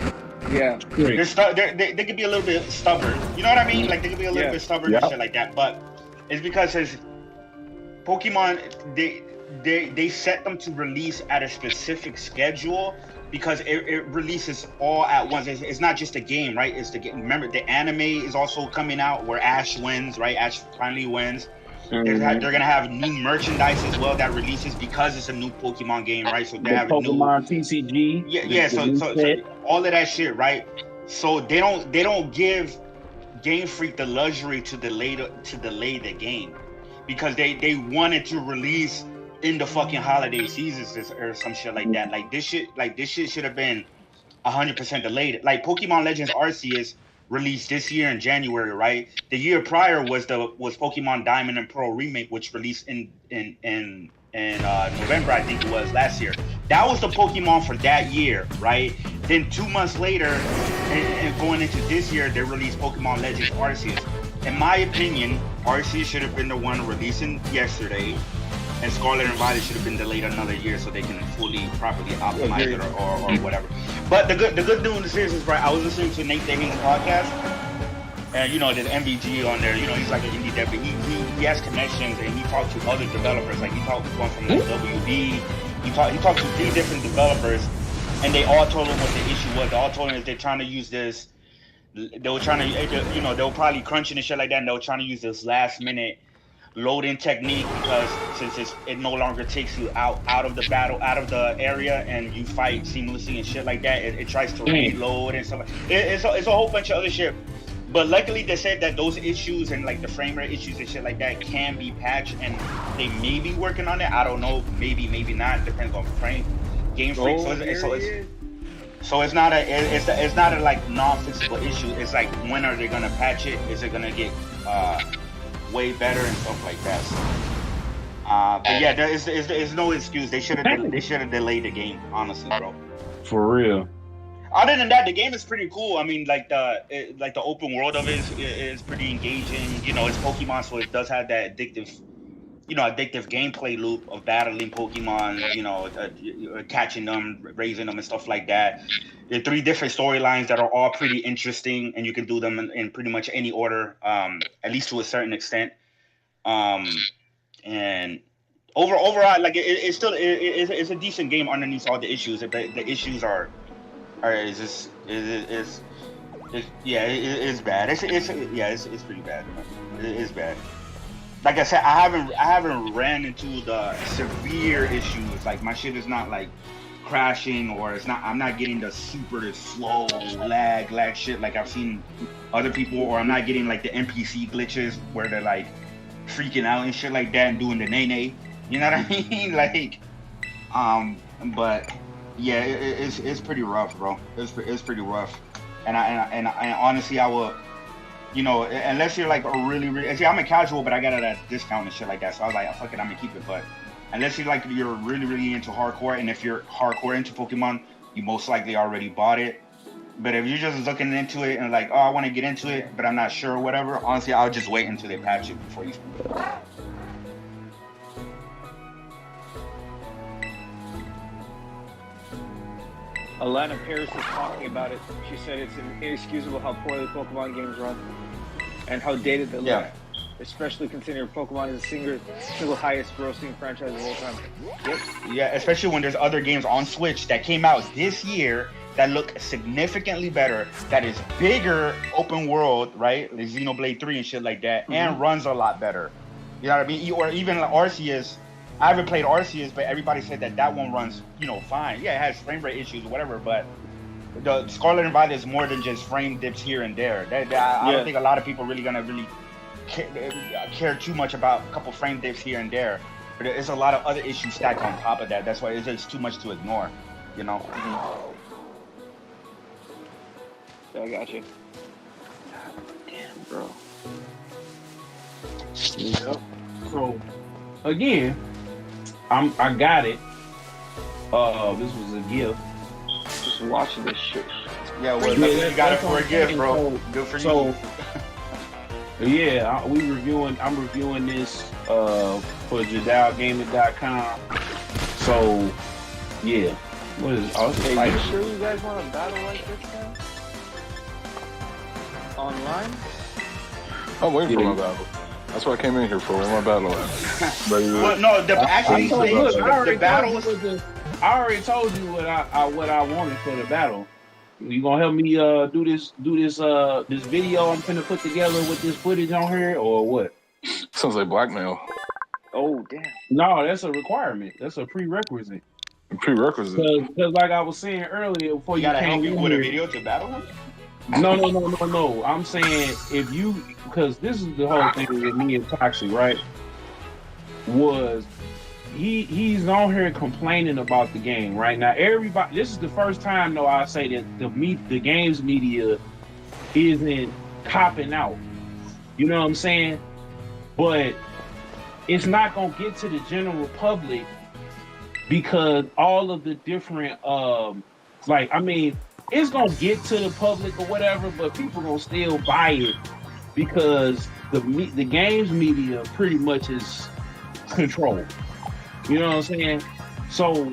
yeah, they could be a little bit stubborn. You know what I mean? Like they could be a little bit stubborn and shit like that. But it's because Pokemon, they set them to release at a specific schedule because it releases all at once. It's not just a game, right? It's the game. Remember, the anime is also coming out where Ash wins, right? Ash finally wins. Mm-hmm. They're gonna have new merchandise as well that releases because it's a new Pokemon game, right? So they have Pokemon TCG. Yeah. So all of that shit, right? So they don't give Game Freak the luxury to delay the game because they wanted to release in the fucking holiday seasons or some shit like that. Like this shit should have been 100% delayed. Like Pokemon Legends Arceus released this year in January, right? The year prior was Pokemon Diamond and Pearl remake, which released in November, I think it was, last year. That was the Pokemon for that year, right? Then 2 months later, and going into this year, they released Pokemon Legends Arceus. In my opinion, Arceus should have been the one releasing yesterday, and Scarlet and Violet should have been delayed another year so they can properly optimize it or whatever. But the good news is right, I was listening to Nate Davies' podcast, and you know, there's MVG on there. You know, he's like an indie dev, but he has connections, and he talked to other developers. Like he talked to one from like WB. He talked to 3 different developers, and they all told him what the issue was. They all told him is they're trying to use this. They were trying to, you know, they were probably crunching and shit like that, and they were trying to use this last minute load-in technique because since it no longer takes you out of the battle, out of the area, and you fight seamlessly and shit like that. It tries to reload and stuff. It's a whole bunch of other shit. But luckily they said that those issues and like the frame rate issues and shit like that can be patched, and they may be working on it. I don't know, maybe not. Depends on Game Freak. So it's not a like non-fixable issue. It's like, when are they gonna patch it? Is it gonna get way better and stuff like that? So, but yeah, there's no excuse. They should have delayed the game, honestly, bro. For real. Other than that, the game is pretty cool. I mean, like the open world of it is pretty engaging. You know, it's Pokemon, so it does have that addictive gameplay loop of battling Pokemon. You know, catching them, raising them, and stuff like that. There are 3 different storylines that are all pretty interesting, and you can do them in pretty much any order, at least to a certain extent. And overall, like it's still a decent game underneath all the issues. The issues are it's bad. It's pretty bad. It's bad. Like I said, I haven't ran into the severe issues. Like my shit is not like crashing, or I'm not getting the super slow lag shit like I've seen other people, or I'm not getting like the NPC glitches where they're like freaking out and shit like that and doing the nay. You know what I mean? Like, but yeah, it's pretty rough, bro. It's pretty rough, and honestly, I will You know, unless you're like a really, really. See, I'm a casual, but I got it at a discount and shit like that. So I was like, fuck it, I'm gonna keep it. But unless you're really, really into hardcore, and if you're hardcore into Pokemon, you most likely already bought it. But if you're just looking into it and like, oh, I want to get into it, but I'm not sure or whatever, honestly, I'll just wait until they patch it before you. Alana Paris is talking about it. She said it's inexcusable how poorly Pokemon games run and how dated they look. Especially considering Pokemon is the single highest grossing franchise of all time. Yep. Yeah, especially when there's other games on Switch that came out this year that look significantly better, that is bigger open world, right? Like Xenoblade 3 and shit like that, and runs a lot better. You know what I mean? Or even like Arceus. I haven't played Arceus, but everybody said that one runs, fine. Yeah, it has frame rate issues or whatever, but the Scarlet and Violet is more than just frame dips here and there. I don't think a lot of people really care too much about a couple frame dips here and there. But there's a lot of other issues stacked on top of that. That's why it's just too much to ignore, Yeah, I got you. Damn, bro. Yep. So, again, I got it. This was a gift. Just watching this shit. Yeah, well, you got it for a gift, bro. Good for you. Yeah, I'm reviewing this for Jiedao So, yeah. What is Hey, you sure you guys want a battle like this now? Online? I'm waiting for my battle. That's what I came in here for. Where my battle at? Well, no, the battle was. I already told you what I wanted for the battle. You gonna help me do this video I'm finna put together with this footage on here, or what? Sounds like blackmail. Oh damn. No, that's a requirement. That's a prerequisite. Prerequisite. Because like I was saying earlier, before you gotta came help you in with a here, video to battle him. No. I'm saying because this is the whole thing with me and Toxic, right? Was he's on here complaining about the game right now. Everybody, this is the first time though I say that the games media isn't copping out. You know what I'm saying? But it's not gonna get to the general public because all of the different it's gonna get to the public or whatever, but people gonna still buy it because the games media pretty much is controlled. You know what I'm saying? So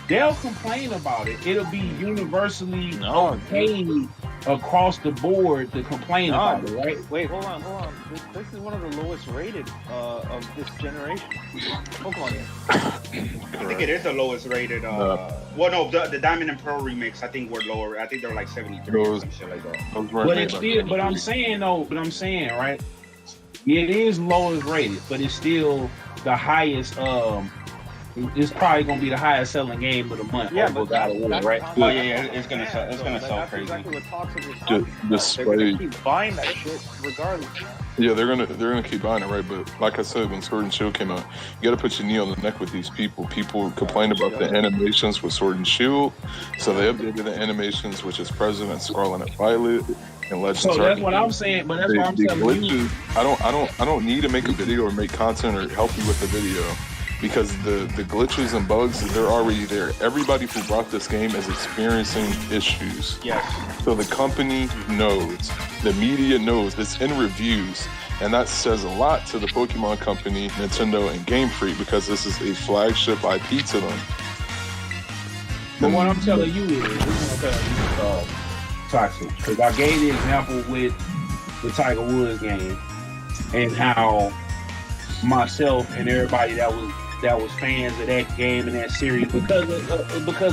they'll complain about it. It'll be universally paid across the board to complain about it, right? Wait, hold on. This is one of the lowest rated of this generation Pokemon game. I think it is the lowest rated. Well, no, the Diamond and Pearl remix, I think were lower. I think they're like 73 or some shit like that. But it's still, but I'm saying, right? It is lowest rated, but it's still the highest. It's probably gonna be the highest selling game of the month. Yeah, but God of War, right? Oh yeah, it's gonna sell crazy. Exactly what Toxic was talking about. They're gonna keep buying that shit regardless. Yeah, they're gonna keep buying it, right? But like I said, when Sword and Shield came out, you gotta put your knee on the neck with these people. People complained about the animations with Sword and Shield, so they updated the animations, which is President, Scarlet, and Violet, and Legends. So that's what I'm saying. But that's what I'm telling you. I don't need to make a video or make content or help you with the video. Because the glitches and bugs, they're already there. Everybody who brought this game is experiencing issues. Yes. So the company knows, the media knows, it's in reviews, and that says a lot to the Pokemon Company, Nintendo, and Game Freak because this is a flagship IP to them. But what I'm telling you is, Toxic, because I gave the example with the Tiger Woods game and how myself and everybody that was fans of that game and that series because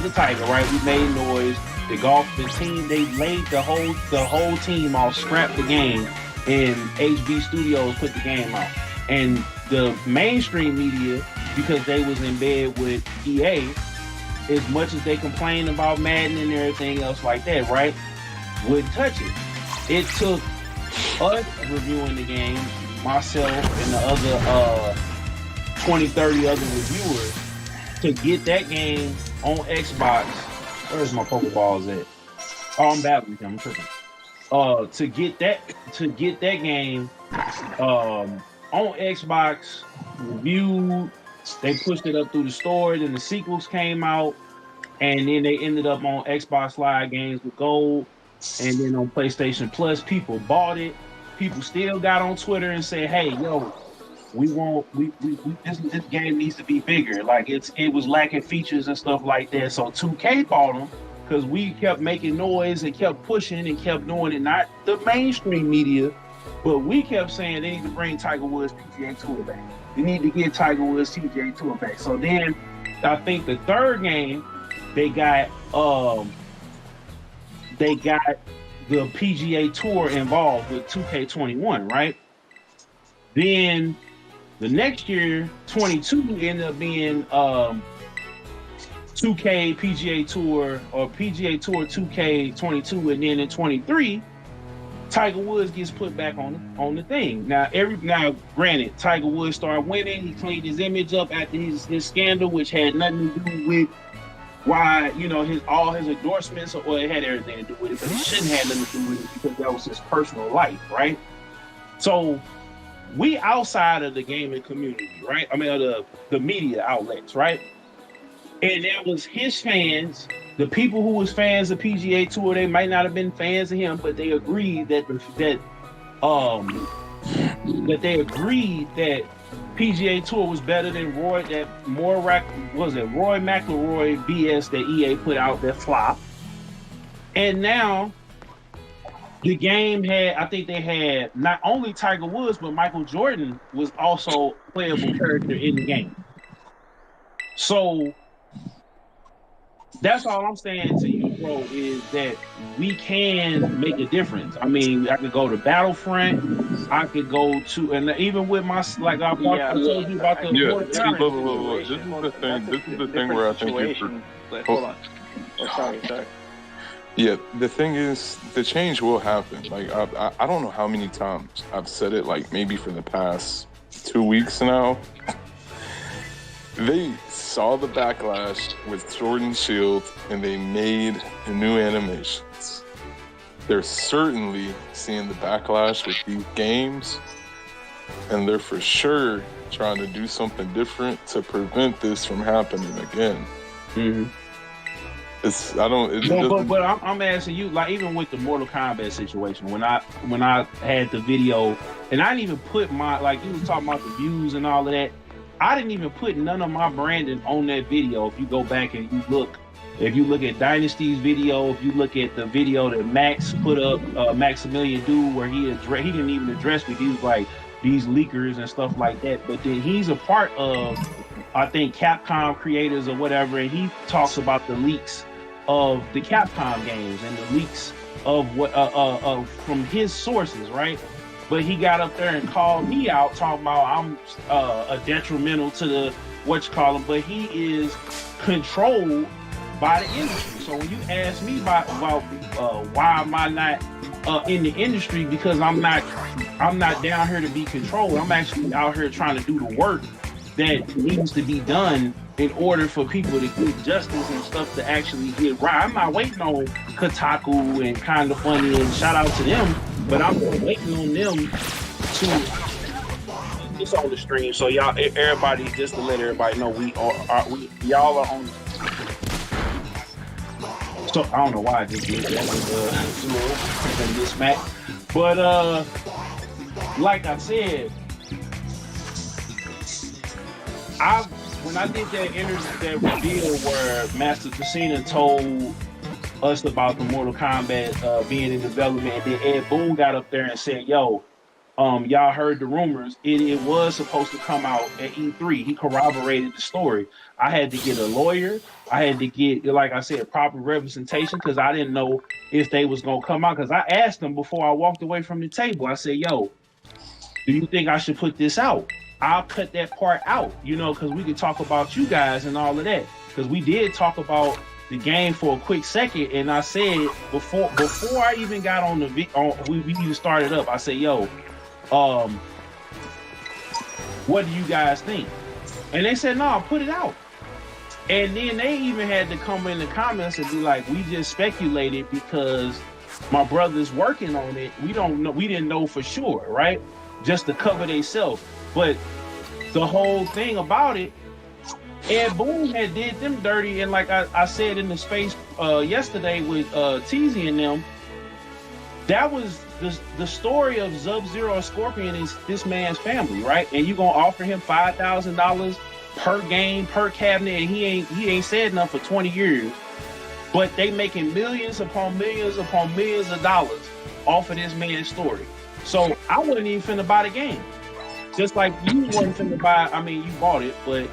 of Tiger, right? We made noise. The team, they laid the whole team off, scrapped the game, and HB Studios put the game out. And the mainstream media, because they was in bed with EA, as much as they complained about Madden and everything else like that, right? Wouldn't touch it. It took us reviewing the game, myself and the other 20, 30 other reviewers, to get that game on Xbox. Where's my Pokeballs at? Oh, I'm battling him. I'm tripping. to get that game on Xbox reviewed. They pushed it up through the store, then the sequels came out, and then they ended up on Xbox Live Games with Gold, and then on PlayStation Plus. People bought it. People still got on Twitter and said, "Hey, yo, this game needs to be bigger. Like it was lacking features and stuff like that." So 2K bought them because we kept making noise and kept pushing and kept doing it. Not the mainstream media, but we kept saying they need to bring Tiger Woods PGA Tour back. They need to get Tiger Woods PGA Tour back. So then I think the third game they got the PGA Tour involved with 2K21, right? Then the next year, 22 ended up being 2K PGA Tour or PGA Tour 2K22, and then in 23, Tiger Woods gets put back on the thing. Now, granted, Tiger Woods started winning. He cleaned his image up after his scandal, which had nothing to do with why, all his endorsements, or it had everything to do with it, but it shouldn't have nothing to do with it because that was his personal life, right? So we outside of the gaming community, right? I mean, the media outlets, right? And that was his fans, the people who was fans of PGA Tour. They might not have been fans of him, but they agreed that PGA Tour was better than Roy McIlroy BS that EA put out that flop. And now the game I think they had not only Tiger Woods, but Michael Jordan was also a playable character in the game. So that's all I'm saying to you, bro, is that we can make a difference. I mean, I could go to Battlefront. I could go to, and even with my, like I told you about the... This is the thing where I think hold on. Sorry. Yeah, the thing is, the change will happen. Like, I don't know how many times I've said it, like maybe for the past 2 weeks now. They saw the backlash with Sword and Shield, and they made new animations. They're certainly seeing the backlash with these games, and they're for sure trying to do something different to prevent this from happening again. Mm-hmm. But I'm asking you, like, even with the Mortal Kombat situation, when I had the video, and I didn't even put my, like, you was talking about the views and all of that, I didn't even put none of my branding on that video. If you go back and you look at Dynasty's video, if you look at the video that Max put up, Maximilian Dude, where he didn't even address me. He was like, these leakers and stuff like that. But then he's a part of, I think, Capcom creators or whatever, and he talks about the leaks of the Capcom games and the leaks of what from his sources, right? But he got up there and called me out, talking about I'm a detrimental to the but he is controlled by the industry. So when you ask me about why am I not in the industry, because I'm not down here to be controlled. I'm actually out here trying to do the work that needs to be done in order for people to get justice and stuff to actually get right. I'm not waiting on Kotaku and Kinda Funny, and shout out to them, but I'm waiting on them to. It's on the stream, so y'all, everybody, just to let everybody know, y'all are on. So I don't know why I just did that. It's a little mismatch, but like I said, when I did that interview, that reveal where Master Casino told us about the Mortal Kombat being in development, and then Ed Boon got up there and said, "Yo, y'all heard the rumors. It was supposed to come out at E3." He corroborated the story. I had to get a lawyer. I had to get, like I said, proper representation, because I didn't know if they was gonna come out. Because I asked them before I walked away from the table. I said, "Yo, do you think I should put this out? I'll cut that part out, because we could talk about you guys and all of that." Because we did talk about the game for a quick second, and I said before I even got on the we even started up, I said, "Yo, what do you guys think?" And they said, "No, put it out." And then they even had to come in the comments and be like, "We just speculated because my brother's working on it. We don't know. We didn't know for sure, right? Just to cover themselves. But the whole thing about it, Ed Boon had did them dirty, and like I said in the space yesterday with Teasy and them, that was the story of Sub-Zero and Scorpion is this man's family, right? And you gonna offer him $5,000 per game, per cabinet, and he ain't said nothing for 20 years. But they making millions upon millions upon millions of dollars off of this man's story. So I wasn't even finna buy the game. Just like you wasn't finna buy, I mean, you bought it, but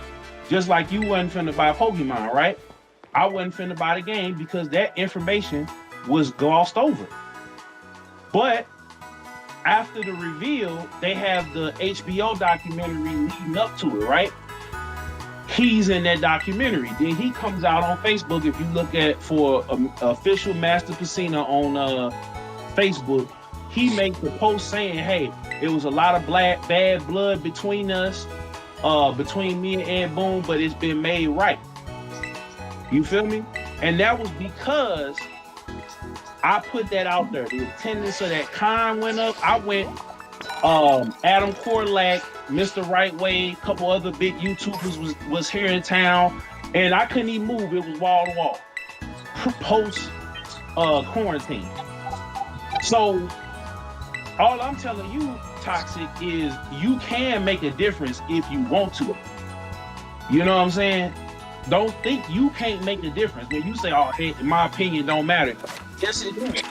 just like you wasn't finna buy Pokemon, right? I wasn't finna buy the game because that information was glossed over. But after the reveal, they have the HBO documentary leading up to it, right? He's in that documentary. Then he comes out on Facebook. If you look at for official Master Casino on Facebook, he makes a post saying, hey, it was a lot of bad blood between us, between me and Ed Boon, but it's been made right. You feel me? And that was because I put that out there. The attendance of that con went up. I went, Adam Corlack, Mr. Right Way, a couple other big YouTubers was here in town, and I couldn't even move. It was wall to wall. Post quarantine. So all I'm telling you, Toxic, is you can make a difference if you want to. You know what I'm saying? Don't think you can't make a difference. When you say, oh, hey, my opinion don't matter. Yes, it does.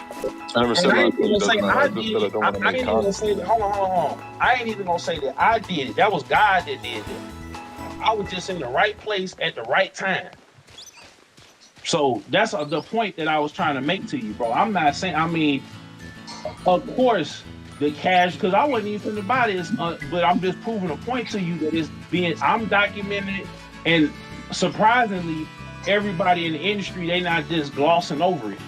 I never said my opinion doesn't matter. I ain't even gonna say that. Hold on. I ain't even gonna say that I did it. That was God that did it. I was just in the right place at the right time. So that's the point that I was trying to make to you, bro. I'm not saying, I mean, of course, the cash, because I wasn't even finna buy this, but I'm just proving a point to you that I'm documenting it, and surprisingly, everybody in the industry, they not just glossing over it.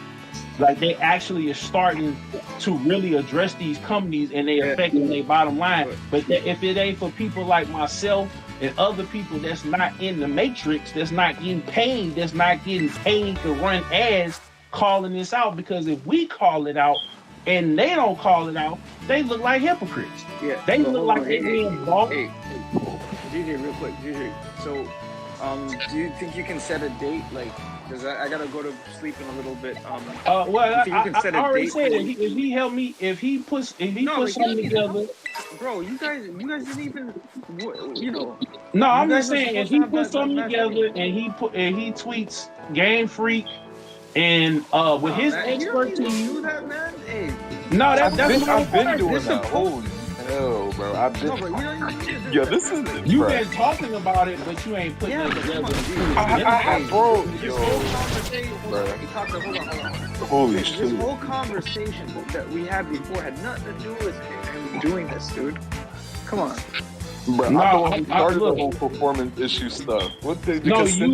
Like, they actually are starting to really address these companies and they affecting their bottom line. But if it ain't for people like myself and other people that's not in the matrix, that's not getting paid to run ads, calling this out, because if we call it out and they don't call it out, they look like hypocrites. Yeah, they look like they're being bought. Hey, DJ, real quick, DJ. So, do you think you can set a date? Like, because I gotta go to sleep in a little bit. Well, I already said if he help me, if he puts something together. Bro, you guys didn't even, you know. No, I'm just saying if he puts something together and he tweets Game Freak and with his expertise. Do that, man? Hey. No, I've been doing that. Holy hell, bro! I've been. Yeah, this is. You've been talking about it, but you ain't putting it together. I have, bro. This whole conversation. Hold on. Holy shit! This whole conversation that we had before had nothing to do with him doing this, dude. Come on. Bro, I started the whole performance issue stuff. You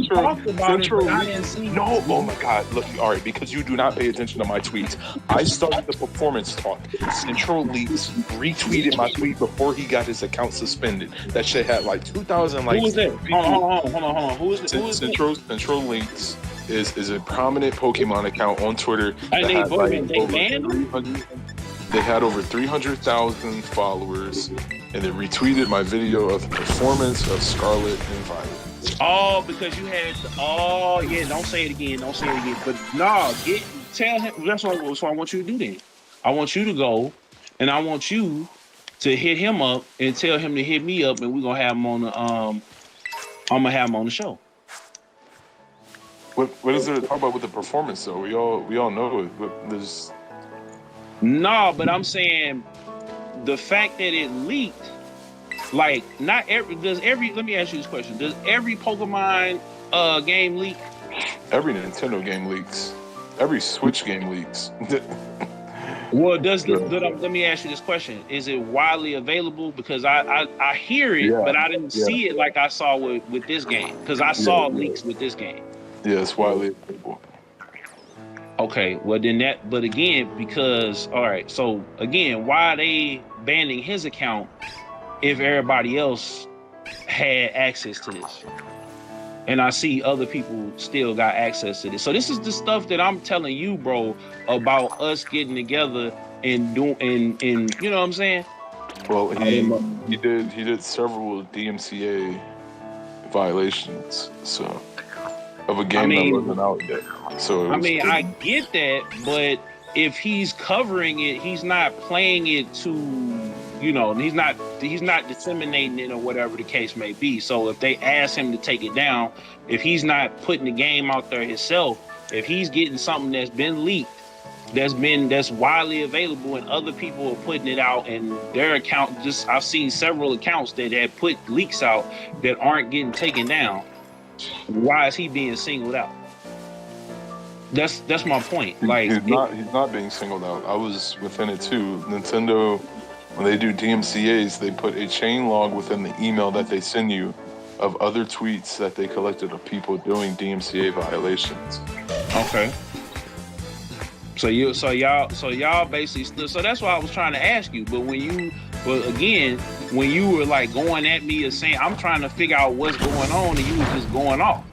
talked about it, but I didn't see. No, oh my God! Look, all right, because you do not pay attention to my tweets. I started the performance talk. Central Leaks retweeted my tweet before he got his account suspended. That shit had like 2,000 likes. Who is that? Hold on. Who is it? Central Leaks is a prominent Pokemon account on Twitter. And they banned them? They had over 300,000 followers, and they retweeted my video of the performance of Scarlet and Violet. Oh, because you had. Oh, yeah. Don't say it again. But no, tell him. That's what I want you to do. Then I want you to go, and I want you to hit him up and tell him to hit me up, and we're gonna have him on the. I'm gonna have him on the show. What is there to talk about with the performance though? We all know it. But there's. No, but I'm saying the fact that it leaked, like let me ask you this question. Does every Pokemon game leak? Every Nintendo game leaks. Every Switch game leaks. Well, let me ask you this question. Is it widely available? Because I hear it, but I didn't see it like I saw with this game. Because I saw leaks with this game. Yeah, it's widely available. Okay, well then but again, because, all right, so again, why are they banning his account if everybody else had access to this? and I see other people still got access to this. So this is the stuff that I'm telling you, bro, about us getting together and doing, and you know what I'm saying? Well, he did several DMCA violations, so of a game that wasn't out yet. So I get that, but if he's covering it, he's not playing it to, you know, he's not disseminating it or whatever the case may be. So if they ask him to take it down, if he's not putting the game out there himself, if he's getting something that's been leaked, that's widely available, and other people are putting it out, and their account, I've seen several accounts that had put leaks out that aren't getting taken down. Why is he being singled out? That's my point. Like he's not being singled out. I was within it too. Nintendo, when they do DMCA's, they put a chain log within the email that they send you of other tweets that they collected of people doing DMCA violations. Okay. So y'all basically stood. So that's why I was trying to ask you. But when you were like going at me and saying, I'm trying to figure out what's going on, and you was just going off.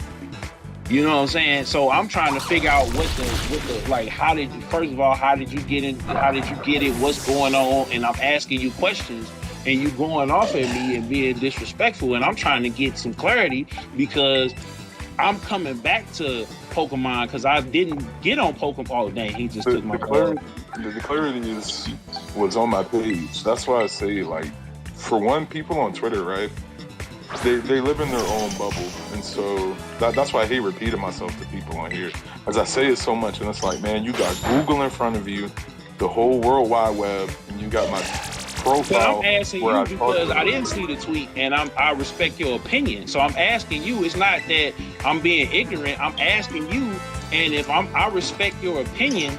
You know what I'm saying? So I'm trying to figure out what the like, how did you get it, what's going on? And I'm asking you questions, and you going off at me and being disrespectful, and I'm trying to get some clarity because I'm coming back to Pokemon because I didn't get on Pokemon. Oh dang, he just took my clarity. The clarity was on my page. That's why I say, like, for one, people on Twitter, right? They live in their own bubble, and so that's why I hate repeating myself to people on here, as I say it so much, and it's like, man, you got Google in front of you, the whole World Wide Web, and you got my profile. But I'm asking you because I didn't see the tweet, and I respect your opinion. So I'm asking you. It's not that I'm being ignorant. I'm asking you, and if I respect your opinion,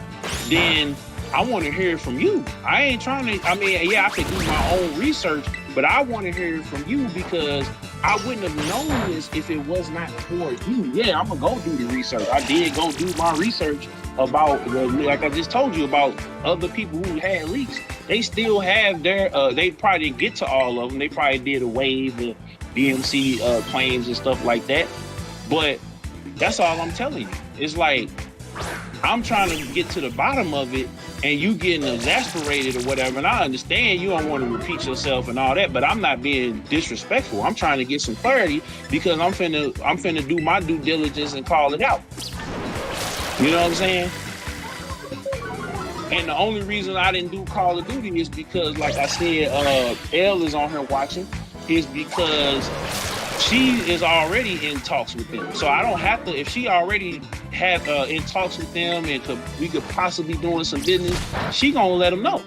then I want to hear it from you. I ain't trying to. I mean, yeah, I could do my own research, but I want to hear it from you because I wouldn't have known this if it was not for you. Yeah, I'm gonna go do the research. I did go do my research about, like I just told you, about other people who had leaks. They still have their, they probably didn't get to all of them. They probably did a wave of DMC claims and stuff like that. But that's all I'm telling you. It's like, I'm trying to get to the bottom of it, and you getting exasperated or whatever. And I understand you don't want to repeat yourself and all that, but I'm not being disrespectful. I'm trying to get some clarity because I'm finna do my due diligence and call it out. You know what I'm saying? And the only reason I didn't do Call of Duty is because, like I said, Elle is on here watching, is because she is already in talks with them. So I don't have to, if she already have in talks with them and we could possibly doing some business, she gonna let them know.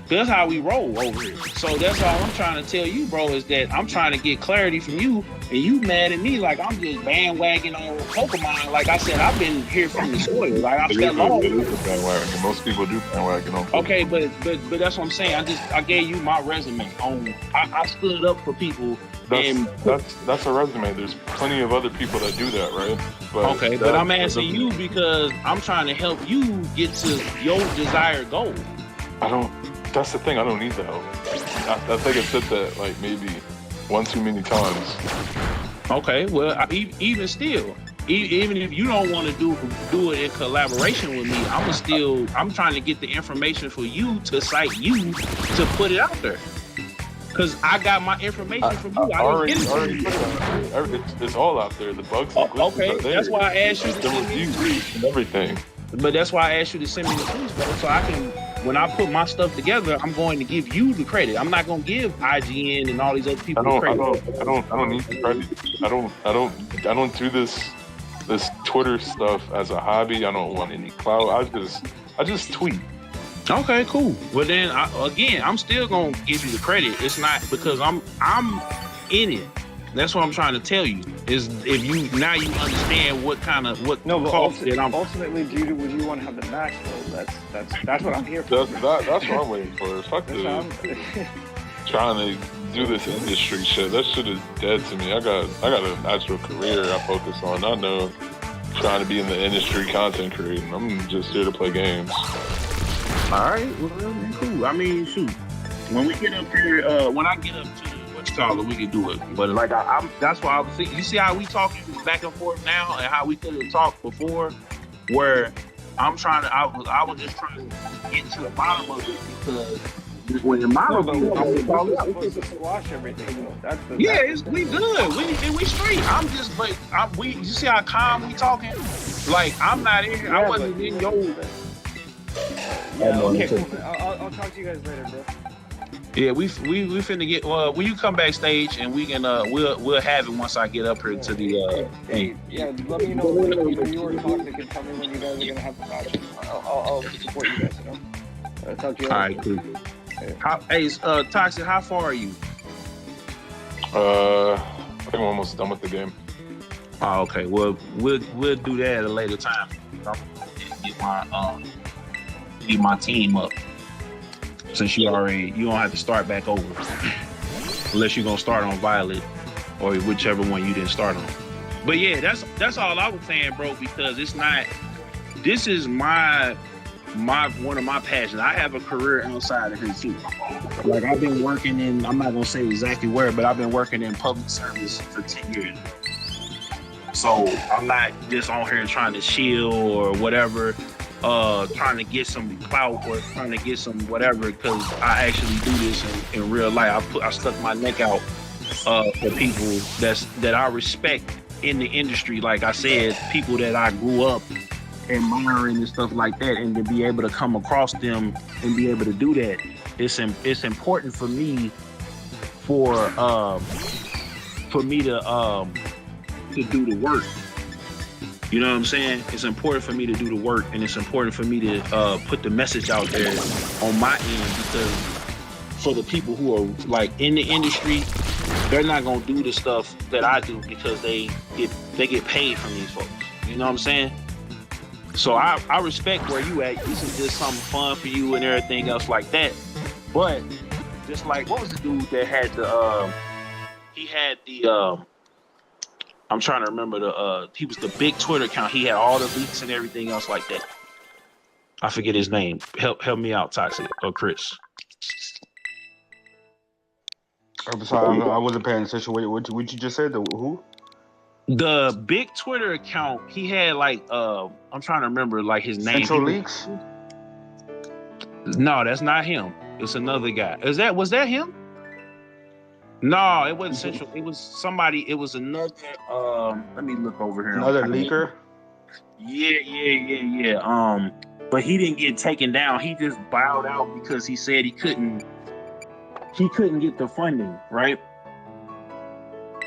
That's how we roll over here. So that's all I'm trying to tell you, bro, is that I'm trying to get clarity from you, and you mad at me like I'm just bandwagon on Pokemon. Like I said, I've been here from the soil. Like I fell off. Most people do bandwagon on Pokemon. Okay, but that's what I'm saying. I gave you my resume on. I stood up for people. That's a resume. There's plenty of other people that do that, right? But I'm asking you because I'm trying to help you get to your desired goal. That's the thing. I don't need the help. I think I said that like maybe one too many times. Okay, well, even still, even if you don't want to do it in collaboration with me, I'm trying to get the information for you to cite you to put it out there. Because I got my information from you. It's all out there. The bugs and glitches are there. That's why I asked you to send me the tweets and everything. But that's why I asked you to send me the tweets, bro, so I can. When I put my stuff together, I'm going to give you the credit. I'm not going to give IGN and all these other people the credit. I don't need the credit. I don't do this Twitter stuff as a hobby. I don't want any clout. I just tweet. Okay, cool. Well then, I'm still gonna give you the credit. It's not because I'm in it. That's what I'm trying to tell you. Is if you understand what cost that I'm. Ultimately, would you want to have the max though? That's what I'm here for. That's what I'm waiting for. Fuck trying to do this industry shit. That shit is dead to me. I got an actual career I focus on. I know trying to be in the industry, content creating. I'm just here to play games. All right, well, cool. I mean, shoot. When we get up here, when I get up to call it, we can do it. But like I'm that's why I was thinking, you see how we talking back and forth now and how we could have talked before, where I was just trying to get to the bottom of it because when in my review, we're supposed to squash everything. We good. We straight. I'm just like you see how calm we talking? Like I'm not in here. I wasn't in your. Yeah, okay. I'll talk to you guys later, bro. Yeah, we finna get. When you come backstage and we can we'll have it once I get up here to the. Hey, yeah, let me know when you are Toxic and tell me when you guys are gonna have the match. I'll support you guys. You know. I'll talk to you. All right, cool. Hey, Toxic, how far are you? I think I'm almost done with the game. Oh, okay. Well, we'll do that at a later time. Get my team up. Since you don't have to start back over, unless you're gonna start on Violet or whichever one you didn't start on. But yeah, that's all I was saying, bro. Because it's not. This is my one of my passions. I have a career outside of here too. Like I've been working in, I'm not gonna say exactly where, but I've been working in public service for 10 years. So I'm not just on here trying to chill or whatever, trying to get some clout or trying to get some whatever, because I actually do this in real life. I stuck my neck out for people that I respect in the industry. Like I said, people that I grew up admiring and stuff like that, and to be able to come across them and be able to do that, it's important for me to do the work. You know what I'm saying? It's important for me to do the work, and it's important for me to put the message out there on my end, because for the people who are like in the industry, they're not gonna do the stuff that I do because they get paid from these folks. You know what I'm saying? So I respect where you at. This is just something fun for you and everything else like that. But just like, what was the dude that had I'm trying to remember he was the big Twitter account. He had all the leaks and everything else like that. I forget his name. Help me out, Toxic or Chris. I'm sorry, I wasn't paying attention. What you just said? Who? The big Twitter account, he had like I'm trying to remember like his name. Central Leaks? No, that's not him. It's another guy. Was that him? No, it wasn't Central. It was somebody. It was another. Let me look over here. Another leaker. Yeah. But he didn't get taken down. He just bowed out because he said he couldn't get the funding, right?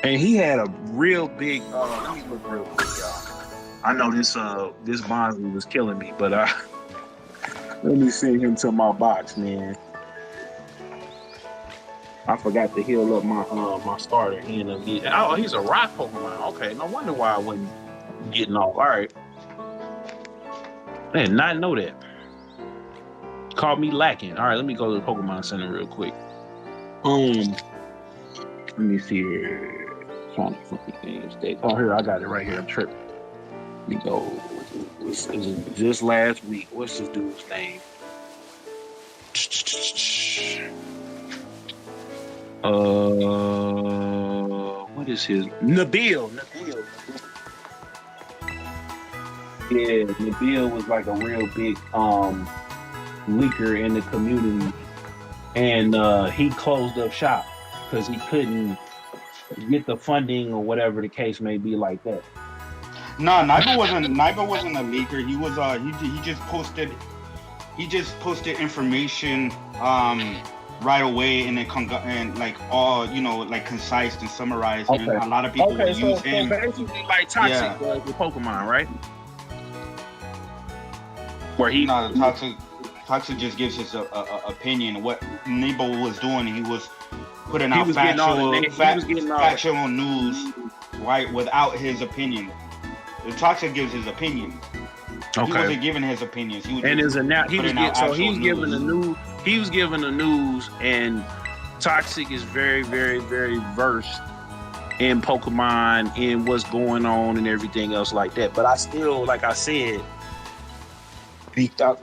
And he had a real big. Let me look real quick, y'all. I know this Bonzi was killing me, but let me send him to my box, man. I forgot to heal up my starter. He's a rock Pokemon. Okay, no wonder why I wasn't getting off. All right. I did not know that. Called me lacking. All right, let me go to the Pokemon Center real quick. Let me see here. Trying to fucking games day. Oh, here, I got it right here. I'm tripping. Let me go. This is just last week. What's this dude's name? What is his? Nabil. Yeah, Nabil was like a real big leaker in the community, and he closed up shop because he couldn't get the funding or whatever the case may be like that. No, Naiba wasn't a leaker. He was he just posted information right away, and then like all, you know, like concise and summarized. Okay. And a lot of people use him. So basically like Toxic was with Pokemon, right? Where Toxic just gives his opinion. What Nebo was doing, he was putting out factual news, right, without his opinion. Toxic gives his opinion. Okay. He wasn't giving his opinions. He was giving the news, and Toxic is very, very, very versed in Pokemon, in what's going on and everything else like that. But I still, like I said,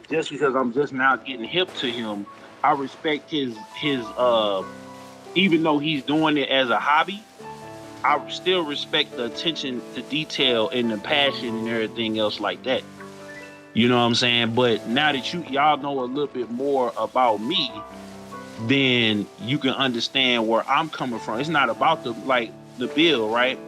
just because I'm just now getting hip to him, I respect his even though he's doing it as a hobby, I still respect the attention to detail and the passion and everything else like that. You know what I'm saying? But now that y'all know a little bit more about me, then you can understand where I'm coming from. It's not about the bill, right?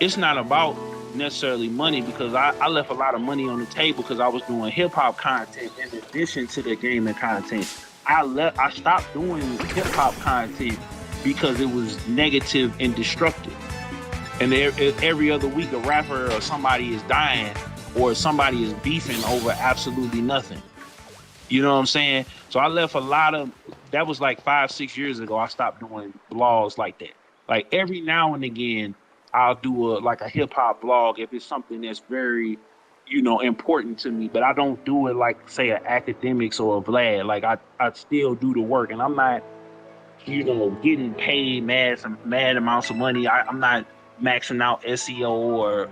It's not about necessarily money, because I left a lot of money on the table because I was doing hip hop content in addition to the gaming content. I stopped doing hip hop content because it was negative and destructive. And every other week a rapper or somebody is dying or somebody is beefing over absolutely nothing. You know what I'm saying? So I left a lot of, that was like 5-6 years ago. I stopped doing blogs like that. Like every now and again, I'll do a hip hop blog if it's something that's very, important to me. But I don't do it like, say, an academics or a Vlad. Like I still do the work, and I'm not, getting paid mad amounts of money. I'm not maxing out SEO or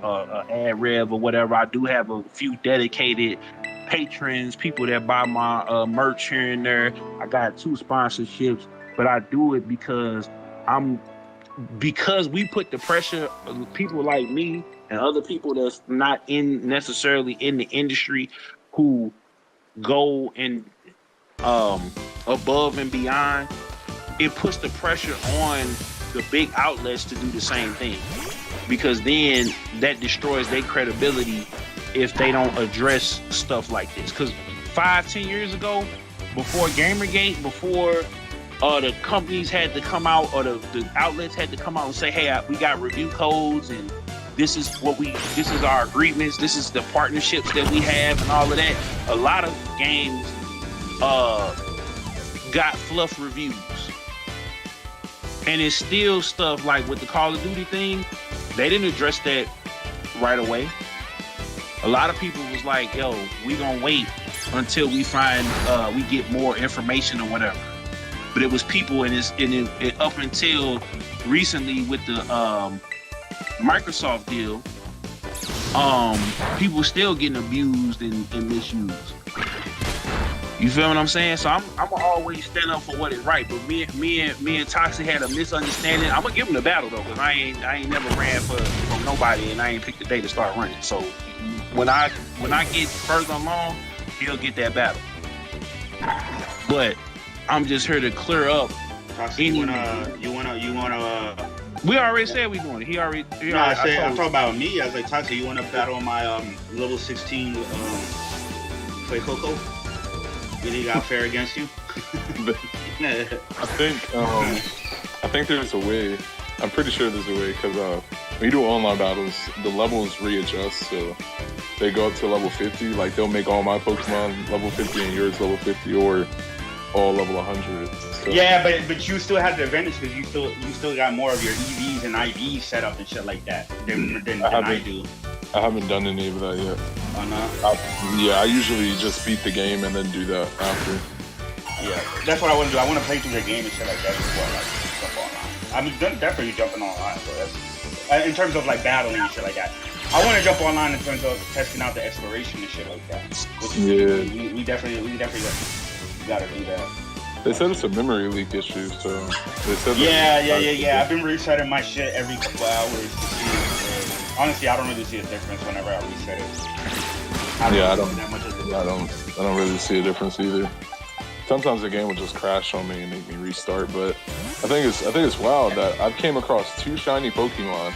ad rev or whatever. I do have a few dedicated patrons, people that buy my merch here and there. I got 2 sponsorships, but I do it because we put the pressure on people like me and other people that's not necessarily in the industry, who go and above and beyond. It puts the pressure on the big outlets to do the same thing, because then that destroys their credibility if they don't address stuff like this. Because 5-10 years ago, before Gamergate, before the companies had to come out, or the outlets had to come out and say, hey, we got review codes, and this is our agreements, this is the partnerships that we have, and all of that, a lot of games got fluff reviews. And it's still stuff like with the Call of Duty thing, they didn't address that right away. A lot of people was like, yo, we gonna wait until we find, we get more information or whatever. But it was people, and it up until recently with the Microsoft deal, people still getting abused and misused. You feel what I'm saying? So I'm gonna always stand up for what is right. But me and Toxic had a misunderstanding. I'm gonna give him the battle though, because I ain't never ran from nobody, and I ain't picked the day to start running. So when I get further along, he'll get that battle. But I'm just here to clear up. Toxic, you wanna we already said we doing it. He already. I talking about me. I was like, Toxic, you wanna battle my level 16 play Coco? You think got fair against you? I think there's a way. I'm pretty sure there's a way, because when you do online battles, the levels readjust, so they go up to level 50. Like they'll make all my Pokemon level 50 and yours level 50, or all level 100. So. Yeah, but you still have the advantage because you still got more of your EVs and IVs set up and shit like that than I do. I haven't done any of that yet. Oh no? Yeah, I usually just beat the game and then do that after. Yeah, that's what I want to do. I want to play through the game and shit like that before I jump online. I'm definitely jumping online, so that's in terms of like battling and shit like that. I want to jump online in terms of testing out the exploration and shit like that. We definitely gotta do that. They said it's a memory leak issue, so they said. Yeah. I've been resetting my shit every couple hours to see. Honestly, I don't really see a difference whenever I reset it. I don't really see a difference either. Sometimes the game will just crash on me and make me restart, but I think it's wild that I've came across 2 shiny Pokemon.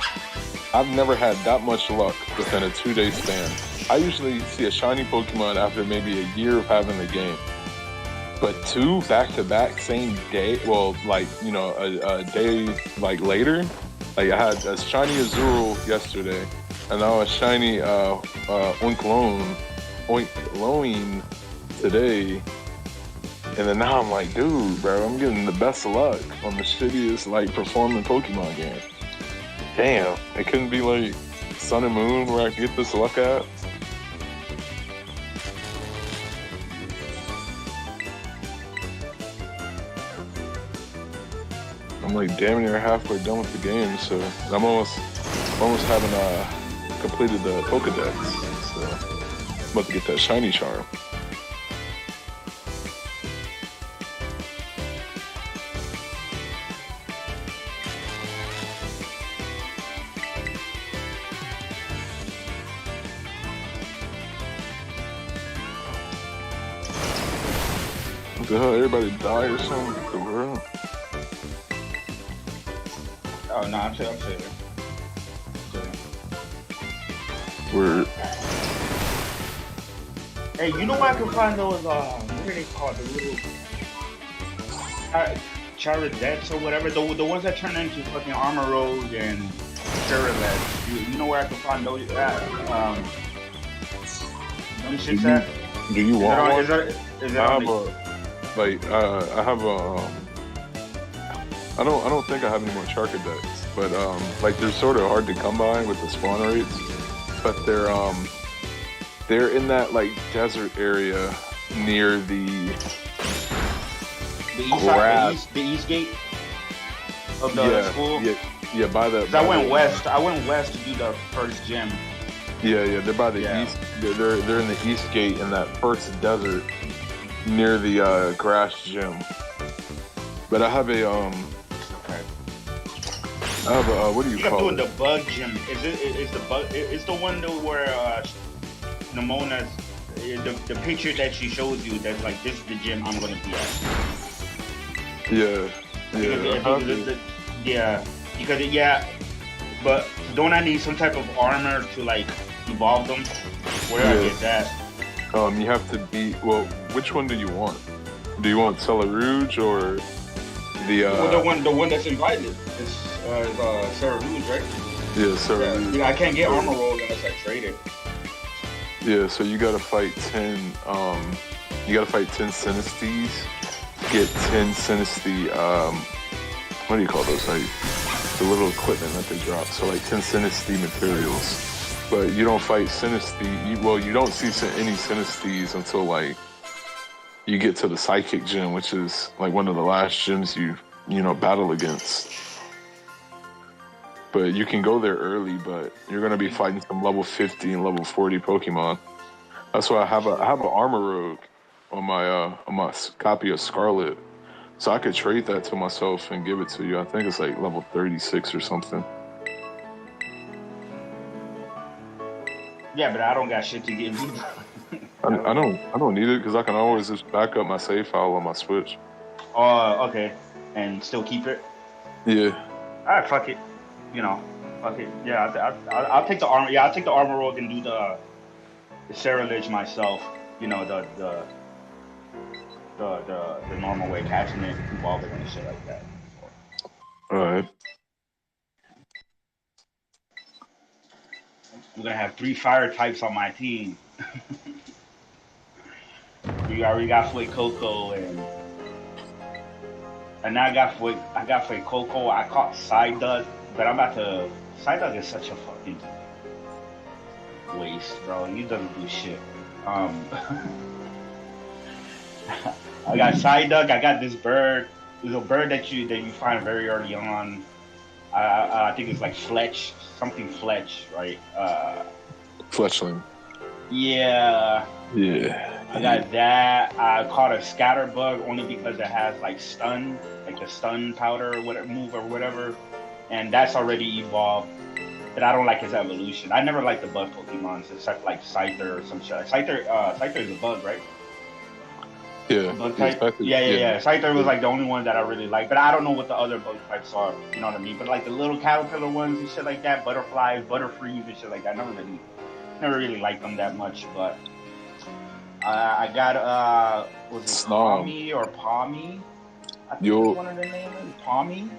I've never had that much luck within a 2-day span. I usually see a shiny Pokemon after maybe a year of having the game. But 2 back-to-back same day, well, like, a day like later, like I had a shiny Azul yesterday, and now a shiny Oinkologne today. And then now I'm like, dude, bro, I'm getting the best of luck on the shittiest, like, performing Pokemon game. Damn, it couldn't be, like, Sun and Moon where I could get this luck at? I'm, like, damn near halfway done with the game, so I'm almost having completed the Pokedex, so I'm about to get that shiny charm. the hell? Everybody die or something? The world? Oh no, I'm saying. Word. Hey, you know where I can find those? What are they called? The little Charadettes or whatever. The ones that turn into fucking armor rolls and Scarlet. You know where I can find those? Them shits at? Do you want one? Is that I have I don't think I have any more Charcadets, but like they're sort of hard to come by with the spawn rates, but they're in that like desert area near the east gate of the school. Yeah, by the. I went west to do the first gym. Yeah, they're by the east. They're in the east gate in that first desert near the grass gym. But I have a what do you call it? I'm doing the bug gym. Is the bug? It's the one where Namona's the picture that she shows you. That's like, this is the gym I'm gonna be at. But don't I need some type of armor to like evolve them? Where do I get that? You have to be, well, which one do you want? Do you want Cella Rouge or the the one that's invited? It's Sarah Rouge, right? Yeah, Sarah Rouge. I can't get armor rolls unless I trade it. Yeah, so you gotta fight 10 Synesthetes, get 10 Synesthete, what do you call those, like the little equipment that they drop, so like 10 Synesthete materials. But you don't fight Synesthete, you don't see any Synesthetes until like you get to the Psychic Gym, which is like one of the last gyms you battle against. But you can go there early, but you're gonna be fighting some level 50 and level 40 Pokemon. That's why I have an Armor Rogue on my copy of Scarlet, so I could trade that to myself and give it to you. I think it's like level 36 or something. Yeah, but I don't got shit to give you. I don't need it because I can always just back up my save file on my Switch. Okay, and still keep it. Yeah. All right, fuck it. Fuck it. Yeah, I'll take the armor. Yeah, I'll take the Armor Rogue and do the Sarah Lich myself. The normal way, catching it, evolving and shit like that. All right. We're gonna have 3 fire types on my team. We already got Fuecoco and now I got Fuecoco. I caught Psyduck, but Psyduck is such a fucking waste, bro. He doesn't do shit. I got Psyduck. I got this bird. There's a bird that you find very early on. I think it's like Fletch, right? Fletchling. Yeah. Yeah. I got that. I caught a Scatterbug only because it has like stun, like the stun powder or whatever, and that's already evolved. But I don't like his evolution. I never liked the bug Pokemon, except like Scyther or some shit. Scyther is a bug, right? Yeah. Bug type? Yeah. Scyther was like the only one that I really liked, but I don't know what the other bug types are. You know what I mean? But like the little caterpillar ones and shit like that, butterflies, butterfrees and shit like that. I never really liked them that much. But I got was it Snom. Pommy or Pommy? I think it's one of the names. Pommy.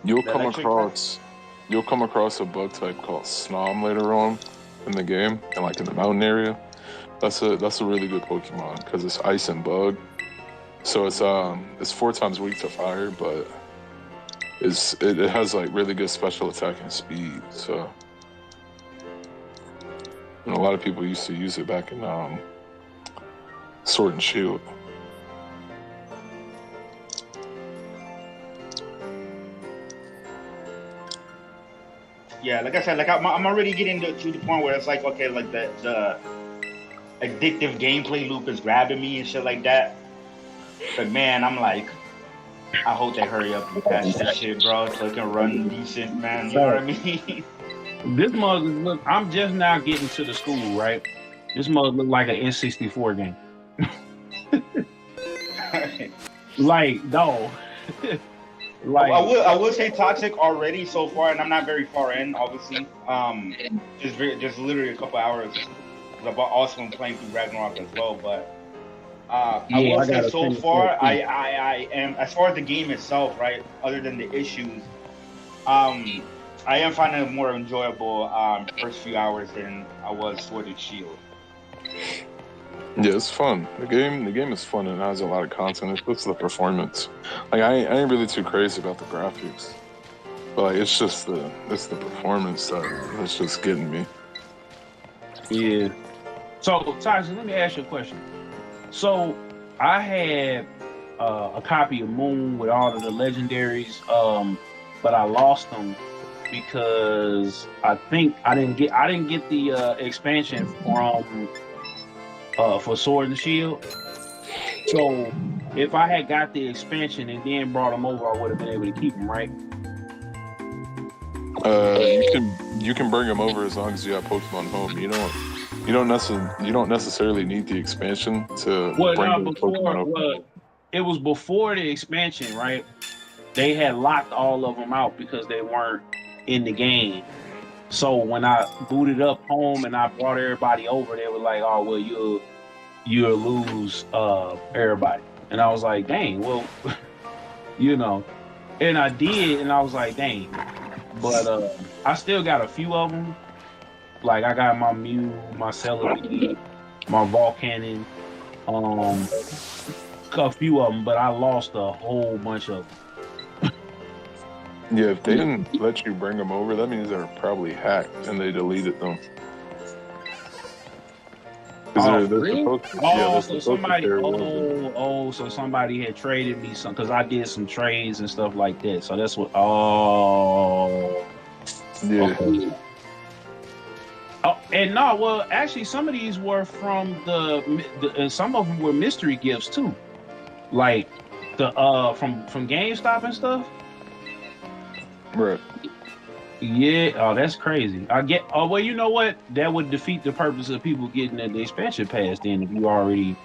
You'll come across a bug type called Snom later on in the game, and like in the mountain area. That's a really good Pokemon because it's ice and bug. So it's 4 times weak to fire, but it has like really good special attack and speed. So a lot of people used to use it back in Sword and Shield. Yeah, like I said, like I'm already getting to the point where it's like, okay, like the addictive gameplay loop is grabbing me and shit like that. But man, I'm like, I hope they hurry up and patch this shit, bro, so it can run decent, man. You know what I mean? This mug look. I'm just now getting to the school, right? This mug look like an N64 game. Like, no. I Like, would say toxic already so far, and I'm not very far in, obviously. Just literally a couple hours. 'Cause I've also been playing through Ragnarok as well, but I yeah, will I say gotta so finish far, that too. I am, as far as the game itself, right? Other than the issues, I am finding it more enjoyable first few hours than I was Sword and Shield. Yeah, it's fun. The game is fun and it has a lot of content. It's just the performance. Like I ain't really too crazy about the graphics, but like it's the performance that's just getting me. Yeah. So, Tyson, let me ask you a question. So, I had a copy of Moon with all of the legendaries, but I lost them because I think I didn't get the expansion from for Sword and Shield. So, if I had got the expansion and then brought them over, I would have been able to keep them, right? You can bring them over as long as you have Pokemon Home. You don't necessarily need the expansion to bring the Pokemon over. Well, it was before the expansion, right? They had locked all of them out because they weren't in the game. So when I booted up home and I brought everybody over, they were like, "Oh, well, you'll lose everybody." And I was like, "Dang, well, you know." And I did, and I was like, "Dang." But I still got a few of them. Like I got my Mew, my Celebi, my Volcanon, a few of them, but I lost a whole bunch of them. Yeah, if they didn't let you bring them over, that means they're probably hacked and they deleted them. Really? So somebody had traded me some because I did some trades and stuff like that. So that's what. Oh, yeah. Okay. Oh, and no, well, actually, some of these were from and some of them were mystery gifts too, like the from GameStop and stuff. Right. Yeah. Oh, that's crazy. Oh, well, you know what? That would defeat the purpose of people getting the expansion pass then if you already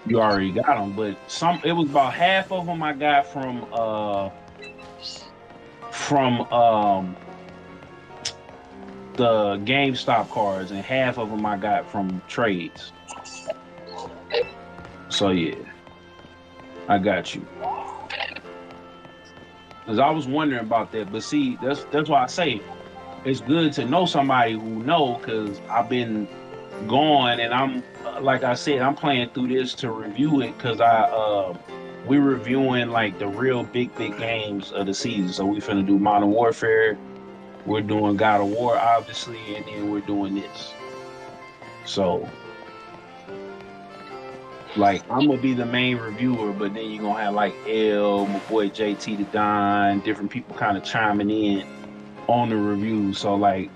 got them. But it was about half of them I got from the GameStop cards, and half of them I got from trades. So yeah, I got you. Because I was wondering about that, but see, that's why I say it's good to know somebody who know. Because I've been gone, and I'm like I said, I'm playing through this to review it. Because we're reviewing like the real big games of the season. So we finna do Modern Warfare. We're doing God of War, obviously, and then we're doing this. So, like, I'm gonna be the main reviewer, but then you're gonna have like L, my boy JT the Don, different people kind of chiming in on the review. So, like,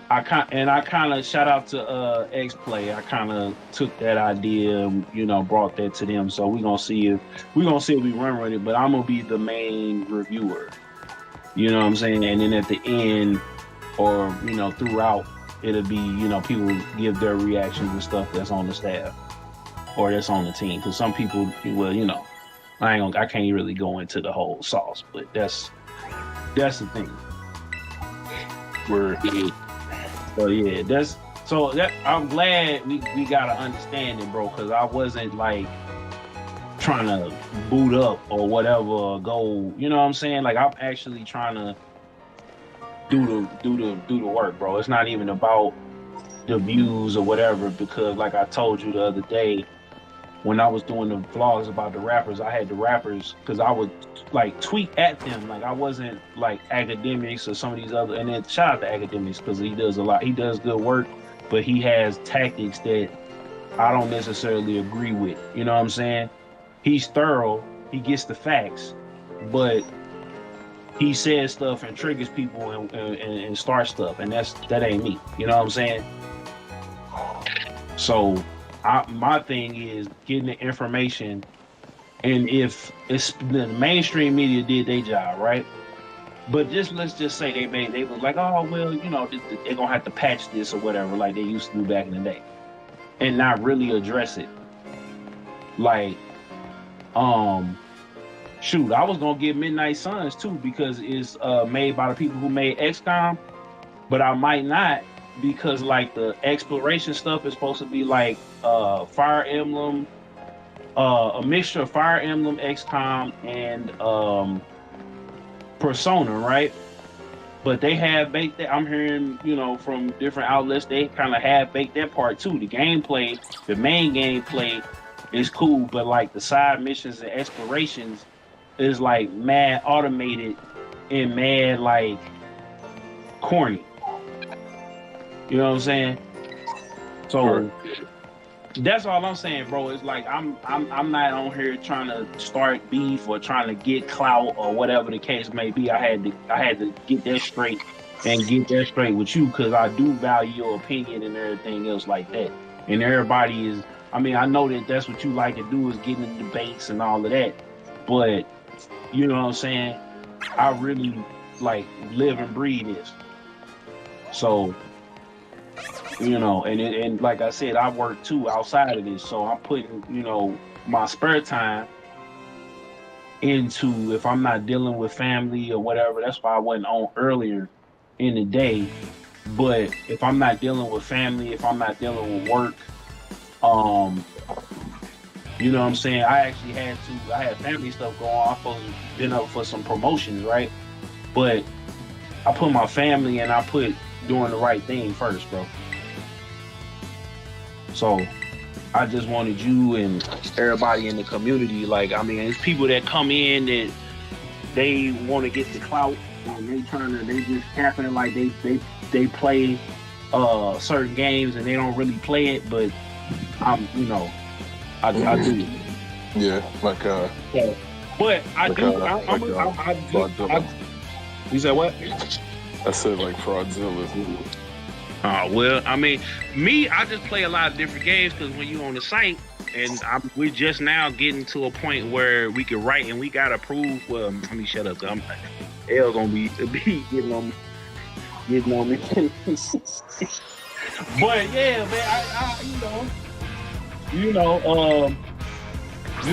I kind of shout out to X Play. I kind of took that idea, brought that to them. So we're gonna see if we run with it. But I'm gonna be the main reviewer. You know what I'm saying? And then at the end, or throughout, it'll be people give their reactions and stuff that's on the staff or that's on the team. Because some people, well, I can't really go into the whole sauce, but that's the thing. I'm glad we got an understanding, bro. Because I wasn't like trying to boot up or whatever, go, you know what I'm saying? Like I'm actually trying to do the work, bro. It's not even about the views or whatever, because like I told you the other day when I was doing the vlogs about the rappers, I had the rappers because I would like tweet at them. Like I wasn't like Academics or some of these other, and then shout out to Academics because he does a lot. He does good work, but he has tactics that I don't necessarily agree with. You know what I'm saying? He's thorough. He gets the facts, but he says stuff and triggers people and starts stuff, and that ain't me. You know what I'm saying? So my thing is getting the information, and if it's the mainstream media did their job, right? But let's just say they was like, oh well, they're gonna have to patch this or whatever, like they used to do back in the day, and not really address it. Like Shoot, I was gonna get Midnight Suns too because it's made by the people who made XCOM, but I might not because like the exploration stuff is supposed to be like Fire Emblem, a mixture of Fire Emblem, XCOM, and Persona, right? But they have baked that. I'm hearing, from different outlets, they kind of have baked that part too. The gameplay, the main gameplay is cool, but like the side missions and explorations is like mad automated and mad like corny. You know what I'm saying? So that's all I'm saying, bro. It's like I'm not on here trying to start beef or trying to get clout or whatever the case may be. I had to get that straight and get that straight with you because I do value your opinion and everything else like that. And everybody is, I know that that's what you like to do is get in debates and all of that. But you know what I'm saying? I really like live and breathe this. So, and like I said, I work too outside of this. So I'm putting, my spare time into, if I'm not dealing with family or whatever, that's why I wasn't on earlier in the day. But if I'm not dealing with family, if I'm not dealing with work, you know what I'm saying? I had family stuff going on. I supposed to been up for some promotions, right? But I put my family and I put doing the right thing first, bro. So I just wanted you and everybody in the community, it's people that come in that they want to get the clout and they just happening like they play certain games and they don't really play it, but I do. Yeah, like but I like do. You said what? I said like Fraudzilla. Well, I just play a lot of different games because when you on the site, and we're just now getting to a point where we can write and we gotta prove. Well, let me shut up. L gonna be getting on me. But yeah,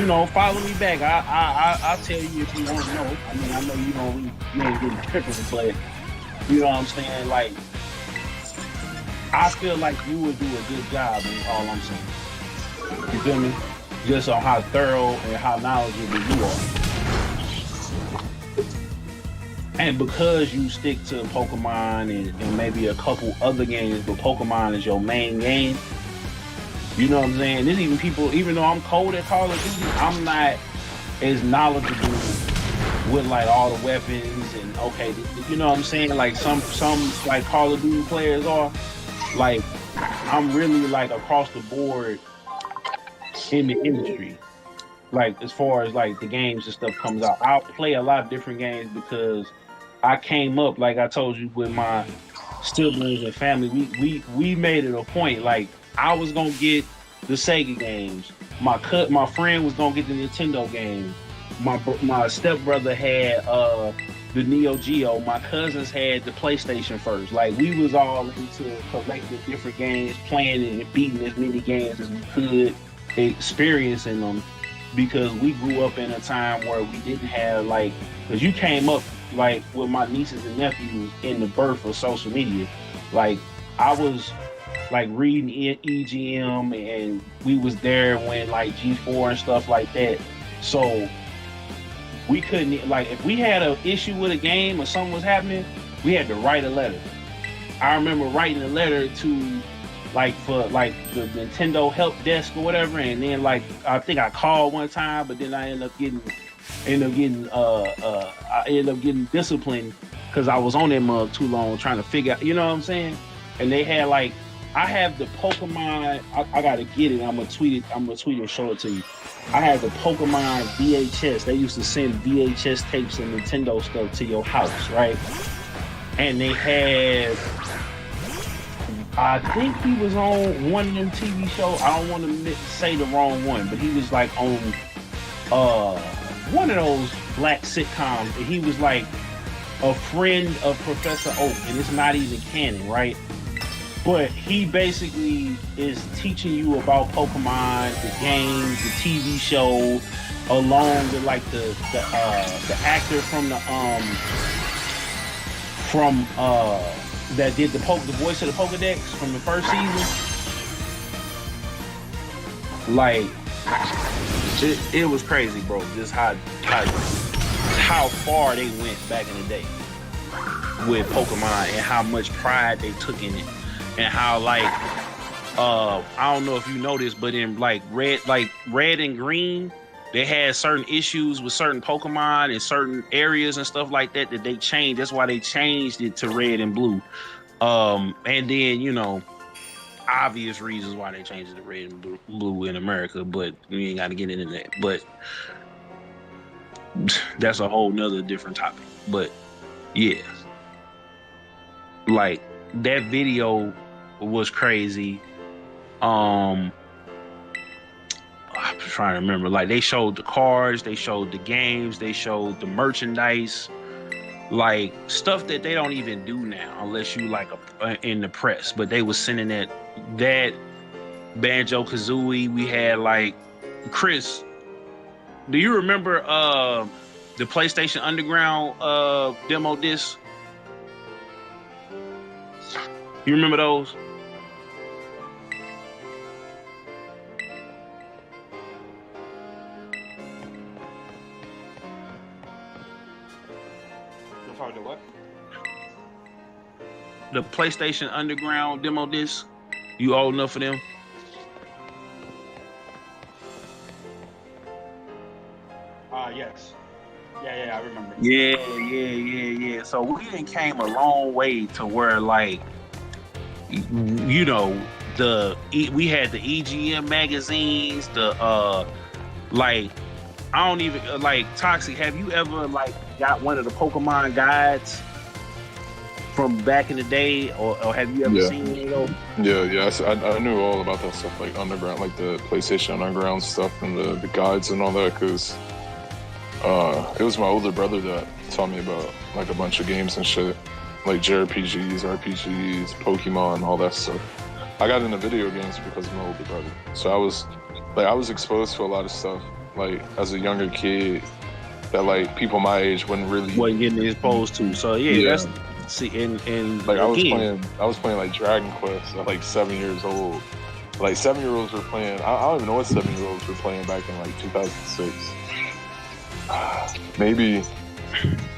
man, follow me back. I'll tell you if you want to know. I know you ain't getting tripping, but you know what I'm saying? Like, I feel like you would do a good job is all I'm saying. You feel me? Just on how thorough and how knowledgeable you are. And because you stick to Pokemon and maybe a couple other games, but Pokemon is your main game, you know what I'm saying? There's even people, even though I'm cold at Call of Duty, I'm not as knowledgeable with like all the weapons and you know what I'm saying? Like some like Call of Duty players are. Like, I'm really like across the board in the industry. Like, as far as like the games and stuff comes out, I'll play a lot of different games because I came up, like I told you, with my siblings and family. We made it a point. Like, I was gonna get the Sega games. My friend was gonna get the Nintendo games. My stepbrother had the Neo Geo. My cousins had the PlayStation first. Like, we was all into collecting different games, playing and beating as many games as we could, experiencing them, because we grew up in a time where we didn't have, like, because you came up like with my nieces and nephews in the birth of social media. Like, I was like reading EGM and we was there when like G4 and stuff like that. So we couldn't, like, if we had an issue with a game or something was happening, we had to write a letter. I remember writing a letter to, like, for like the Nintendo help desk or whatever, and then like I think I called one time, but then I ended up getting disciplined because I was on that mug too long trying to figure out, you know what I'm saying? And they had like, I have the Pokemon, I gotta get it, I'm gonna tweet it and show it to you. I had the Pokemon VHS. They used to send VHS tapes and Nintendo stuff to your house, right? And they had, I think he was on one of them TV shows. I don't want to say the wrong one, but he was like on one of those black sitcoms. And he was like a friend of Professor Oak, and it's not even canon, right? But he basically is teaching you about Pokemon, the games, the TV show, along with like the actor from that did the voice of the Pokedex from the first season. Like it was crazy, bro. Just how far they went back in the day with Pokemon and how much pride they took in it, and how like I don't know if you noticed, but in like red and green, they had certain issues with certain Pokemon in certain areas and stuff like that they changed. That's why they changed it to red and blue. And then, you know, obvious reasons why they changed it to red and blue in America, but we ain't got to get into that. But that's a whole nother different topic. But yeah, like that video was crazy. I'm trying to remember. Like they showed the cars, they showed the games, they showed the merchandise, like stuff that they don't even do now unless you like in the press. But they was sending that Banjo-Kazooie. We had like Chris. Do you remember the PlayStation Underground demo disc? You remember those? The what? The PlayStation Underground demo disc. You old enough for them? Yes. Yeah, I remember. Yeah. So we done came a long way to where, like, you know, we had the EGM magazines, like, I don't even, like, Toxic, have you ever, like, got one of the Pokemon guides from back in the day, or have you ever seen any of those? Yeah, I knew all about that stuff, like Underground, like the PlayStation Underground stuff and the guides and all that, because it was my older brother that taught me about, like, a bunch of games and shit, like JRPGs, RPGs, Pokemon, all that stuff. I got into video games because of my older brother, so I was exposed to a lot of stuff, like, as a younger kid, that, like, people my age wasn't getting exposed to. So that's and like I was playing like Dragon Quest at like 7 years old. Like 7-year-olds were playing. I don't even know what 7-year-olds were playing back in like 2006. Maybe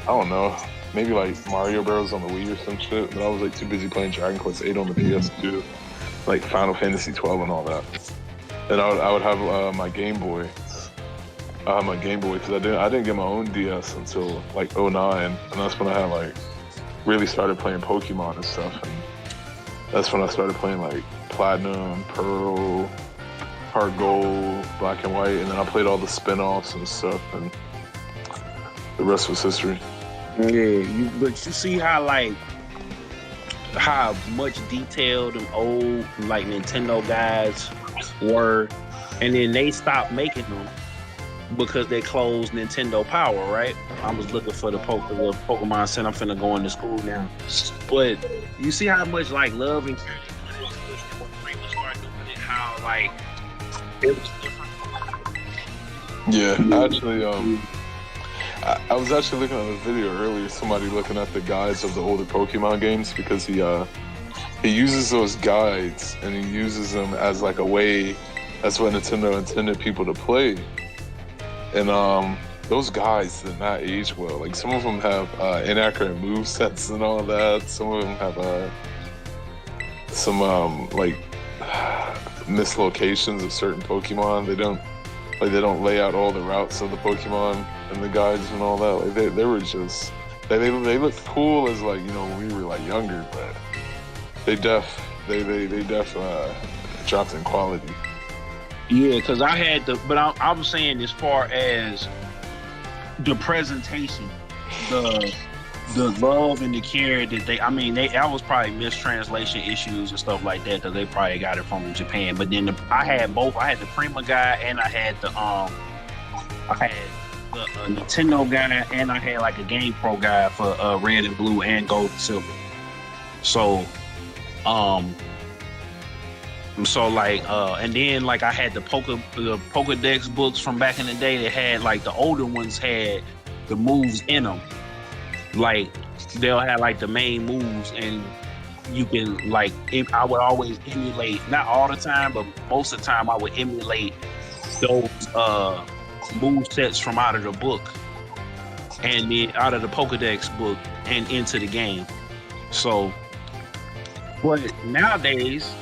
I don't know. Maybe like Mario Bros on the Wii or some shit. But I was like too busy playing Dragon Quest 8 on the PS2, like Final Fantasy 12 and all that. And I would have my Game Boy. My Game Boy, because I didn't get my own DS until like 2009, and that's when I had like really started playing Pokemon and stuff, and that's when I started playing like Platinum, Pearl, Heart Gold, Black and White, and then I played all the spin-offs and stuff, and the rest was history. Yeah, but you see how much detail them old like Nintendo guys were, and then they stopped making them because they closed Nintendo Power, right? I was looking for the Pokemon Center. I'm finna go into school now. But you see how much like love and care people start doing it, how like it was different. Yeah, actually, I was actually looking at a video earlier, somebody looking at the guides of the older Pokemon games, because he uses those guides and he uses them as like a way, that's what Nintendo intended people to play. And those guys did not age well. Like some of them have inaccurate move sets and all that. Some of them have some like mislocations of certain Pokemon. They don't lay out all the routes of the Pokemon and the guides and all that. Like they were just they looked cool as, like, you know, when we were like younger, but they def dropped in quality. Yeah, because I was saying, as far as the presentation, the love and the care that that was probably mistranslation issues and stuff like that, because they probably got it from Japan. But then I had both. I had the Prima guy, and I had the Nintendo guy, and I had like a Game Pro guy for Red and Blue and Gold and Silver. So So like, and then like I had the Pokedex books from back in the day that had like the older ones had the moves in them. Like they'll have like the main moves, and you can like. I would always emulate, not all the time, but most of the time I would emulate those move sets from out of the book, and then out of the Pokedex book and into the game. So, but nowadays.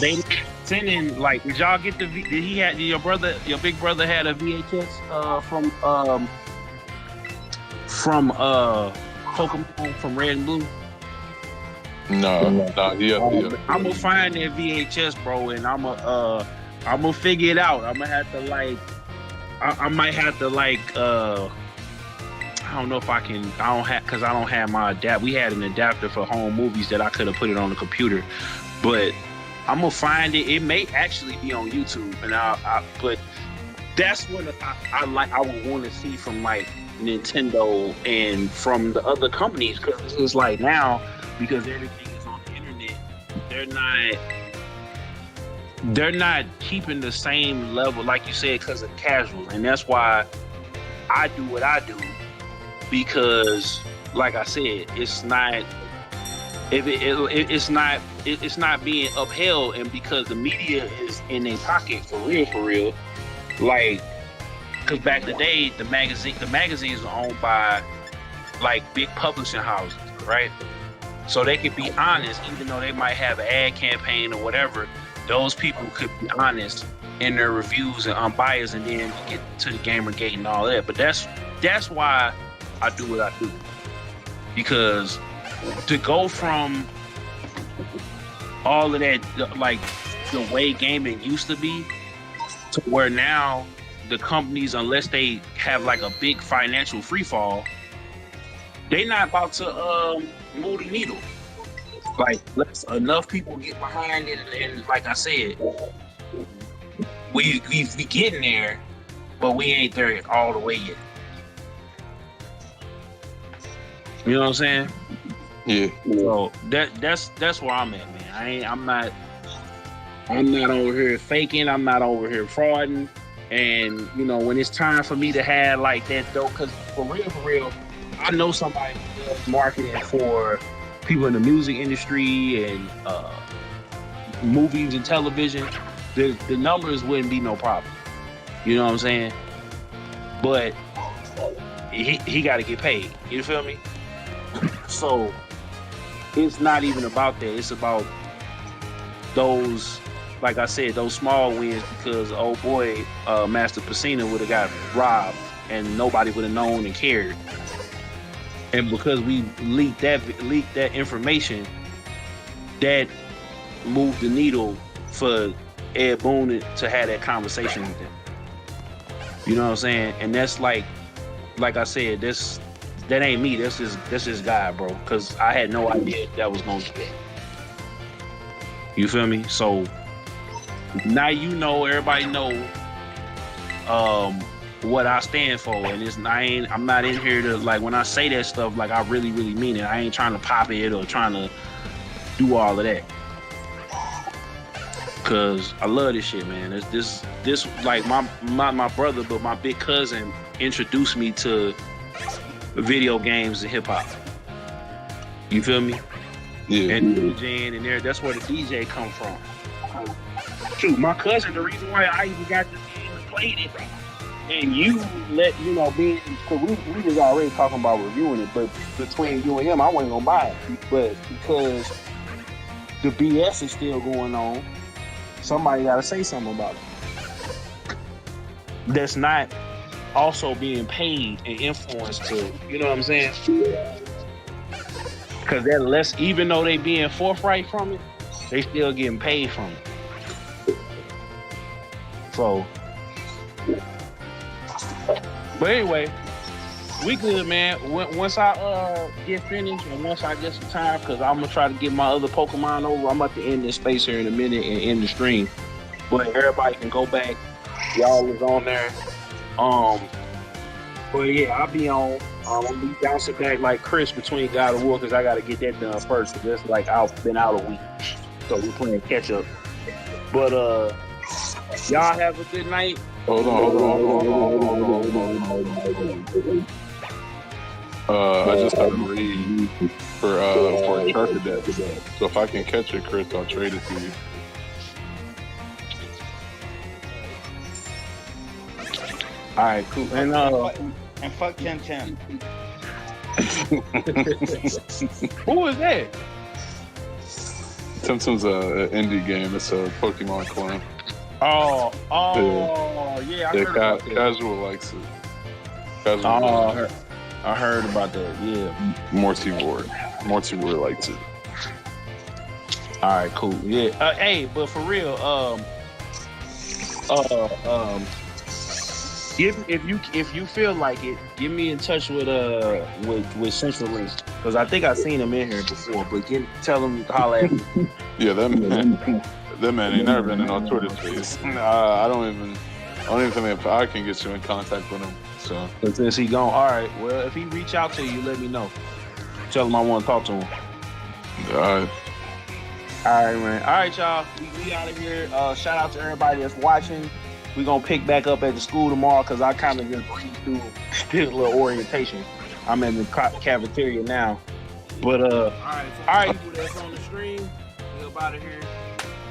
They sending like, did y'all get did your big brother had a VHS from Pokemon from Red and Blue? No, yeah. I'm gonna find that VHS, bro, and I'm gonna figure it out. I'm gonna have to like, I might have to like, I don't know if I can. Because I don't have my adapt. We had an adapter for home movies that I could have put it on the computer, but. I'm gonna find it. It may actually be on YouTube, and but that's what I like. I would want to see from like Nintendo and from the other companies, because it's like now, because everything is on the internet, they're not keeping the same level, like you said, because of casuals, and that's why I do what I do, because like I said, it's not. It's not being upheld, and because the media is in their pocket for real, like, because back in the day, the magazines were owned by like big publishing houses, right? So they could be honest, even though they might have an ad campaign or whatever. Those people could be honest in their reviews and unbiased, and then get to the Gamergate and all that. But that's why I do what I do, because to go from all of that, like the way gaming used to be, to where now the companies, unless they have like a big financial free fall, they not about to move the needle. Like, let's enough people get behind it, and like I said, we getting there, but we ain't there all the way yet. You know what I'm saying? Yeah. So that's where I'm at, man. I'm not over here faking. I'm not over here frauding. And you know, when it's time for me to have like that though, because for real, I know somebody who does marketing for people in the music industry and movies and television. The numbers wouldn't be no problem. You know what I'm saying? But he got to get paid. You feel me? So. It's not even about that. It's about those, like I said, those small wins, because old boy, Master Pacina would have got robbed and nobody would have known and cared. And because we leaked that information, that moved the needle for Ed Boon to have that conversation with them. You know what I'm saying? And that's like I said, that ain't me. That's his guy, bro. Because I had no idea that was going to be. You feel me? So now you know, everybody know what I stand for, and I'm not in here to, like, when I say that stuff, like, I really mean it. I ain't trying to pop it or trying to do all of that. Cause I love this shit, man. This like my brother, but my big cousin introduced me to video games and hip hop. You feel me? Yeah. And DJing and there, that's where the DJ come from. Shoot, my cousin, the reason why I even got this game and played it, and you being, cause we was already talking about reviewing it, but between you and him, I wasn't gonna buy it. But because the BS is still going on, somebody gotta say something about it. That's not also being paid and influenced to, you know what I'm saying? Because they're less, even though they being forthright from it, they still getting paid from it. So, but anyway, we good, man. Once I get finished and once I get some time, because I'm gonna try to get my other Pokemon over. I'm about to end this space here in a minute and end the stream. But everybody can go back. Y'all was on there. But yeah, I'll be on. I'm gonna be bouncing back like Chris between God of War, because I gotta get that done first. Cause it's like I've been out a week, so we're playing catch up. But y'all have a good night. Hold on. I just got a read for a Shark Deck. So if I can catch it, Chris, I'll trade it to you. All right, cool. And fuck Tim. who was that? Tim's an indie game. It's a Pokemon clone. Oh, yeah. I heard about that. Casual likes it. I heard about that. Yeah. Morty likes it. All right, cool. Yeah. Hey, but for real, if you feel like it, get me in touch with Central Link, because I think I've seen him in here before. But tell him to holler at me. Yeah, that man ain't never been in our Twitter space. I don't even think if I can get you in contact with him. So since he gone, all right. Well, if he reach out to you, let me know. Tell him I want to talk to him. All right, man. All right, y'all. We out of here. Shout out to everybody that's watching. We're going to pick back up at the school tomorrow because I kind of just breezed through a little orientation. I'm in the cafeteria now. But, all right, people that's on the stream, we're up out of here.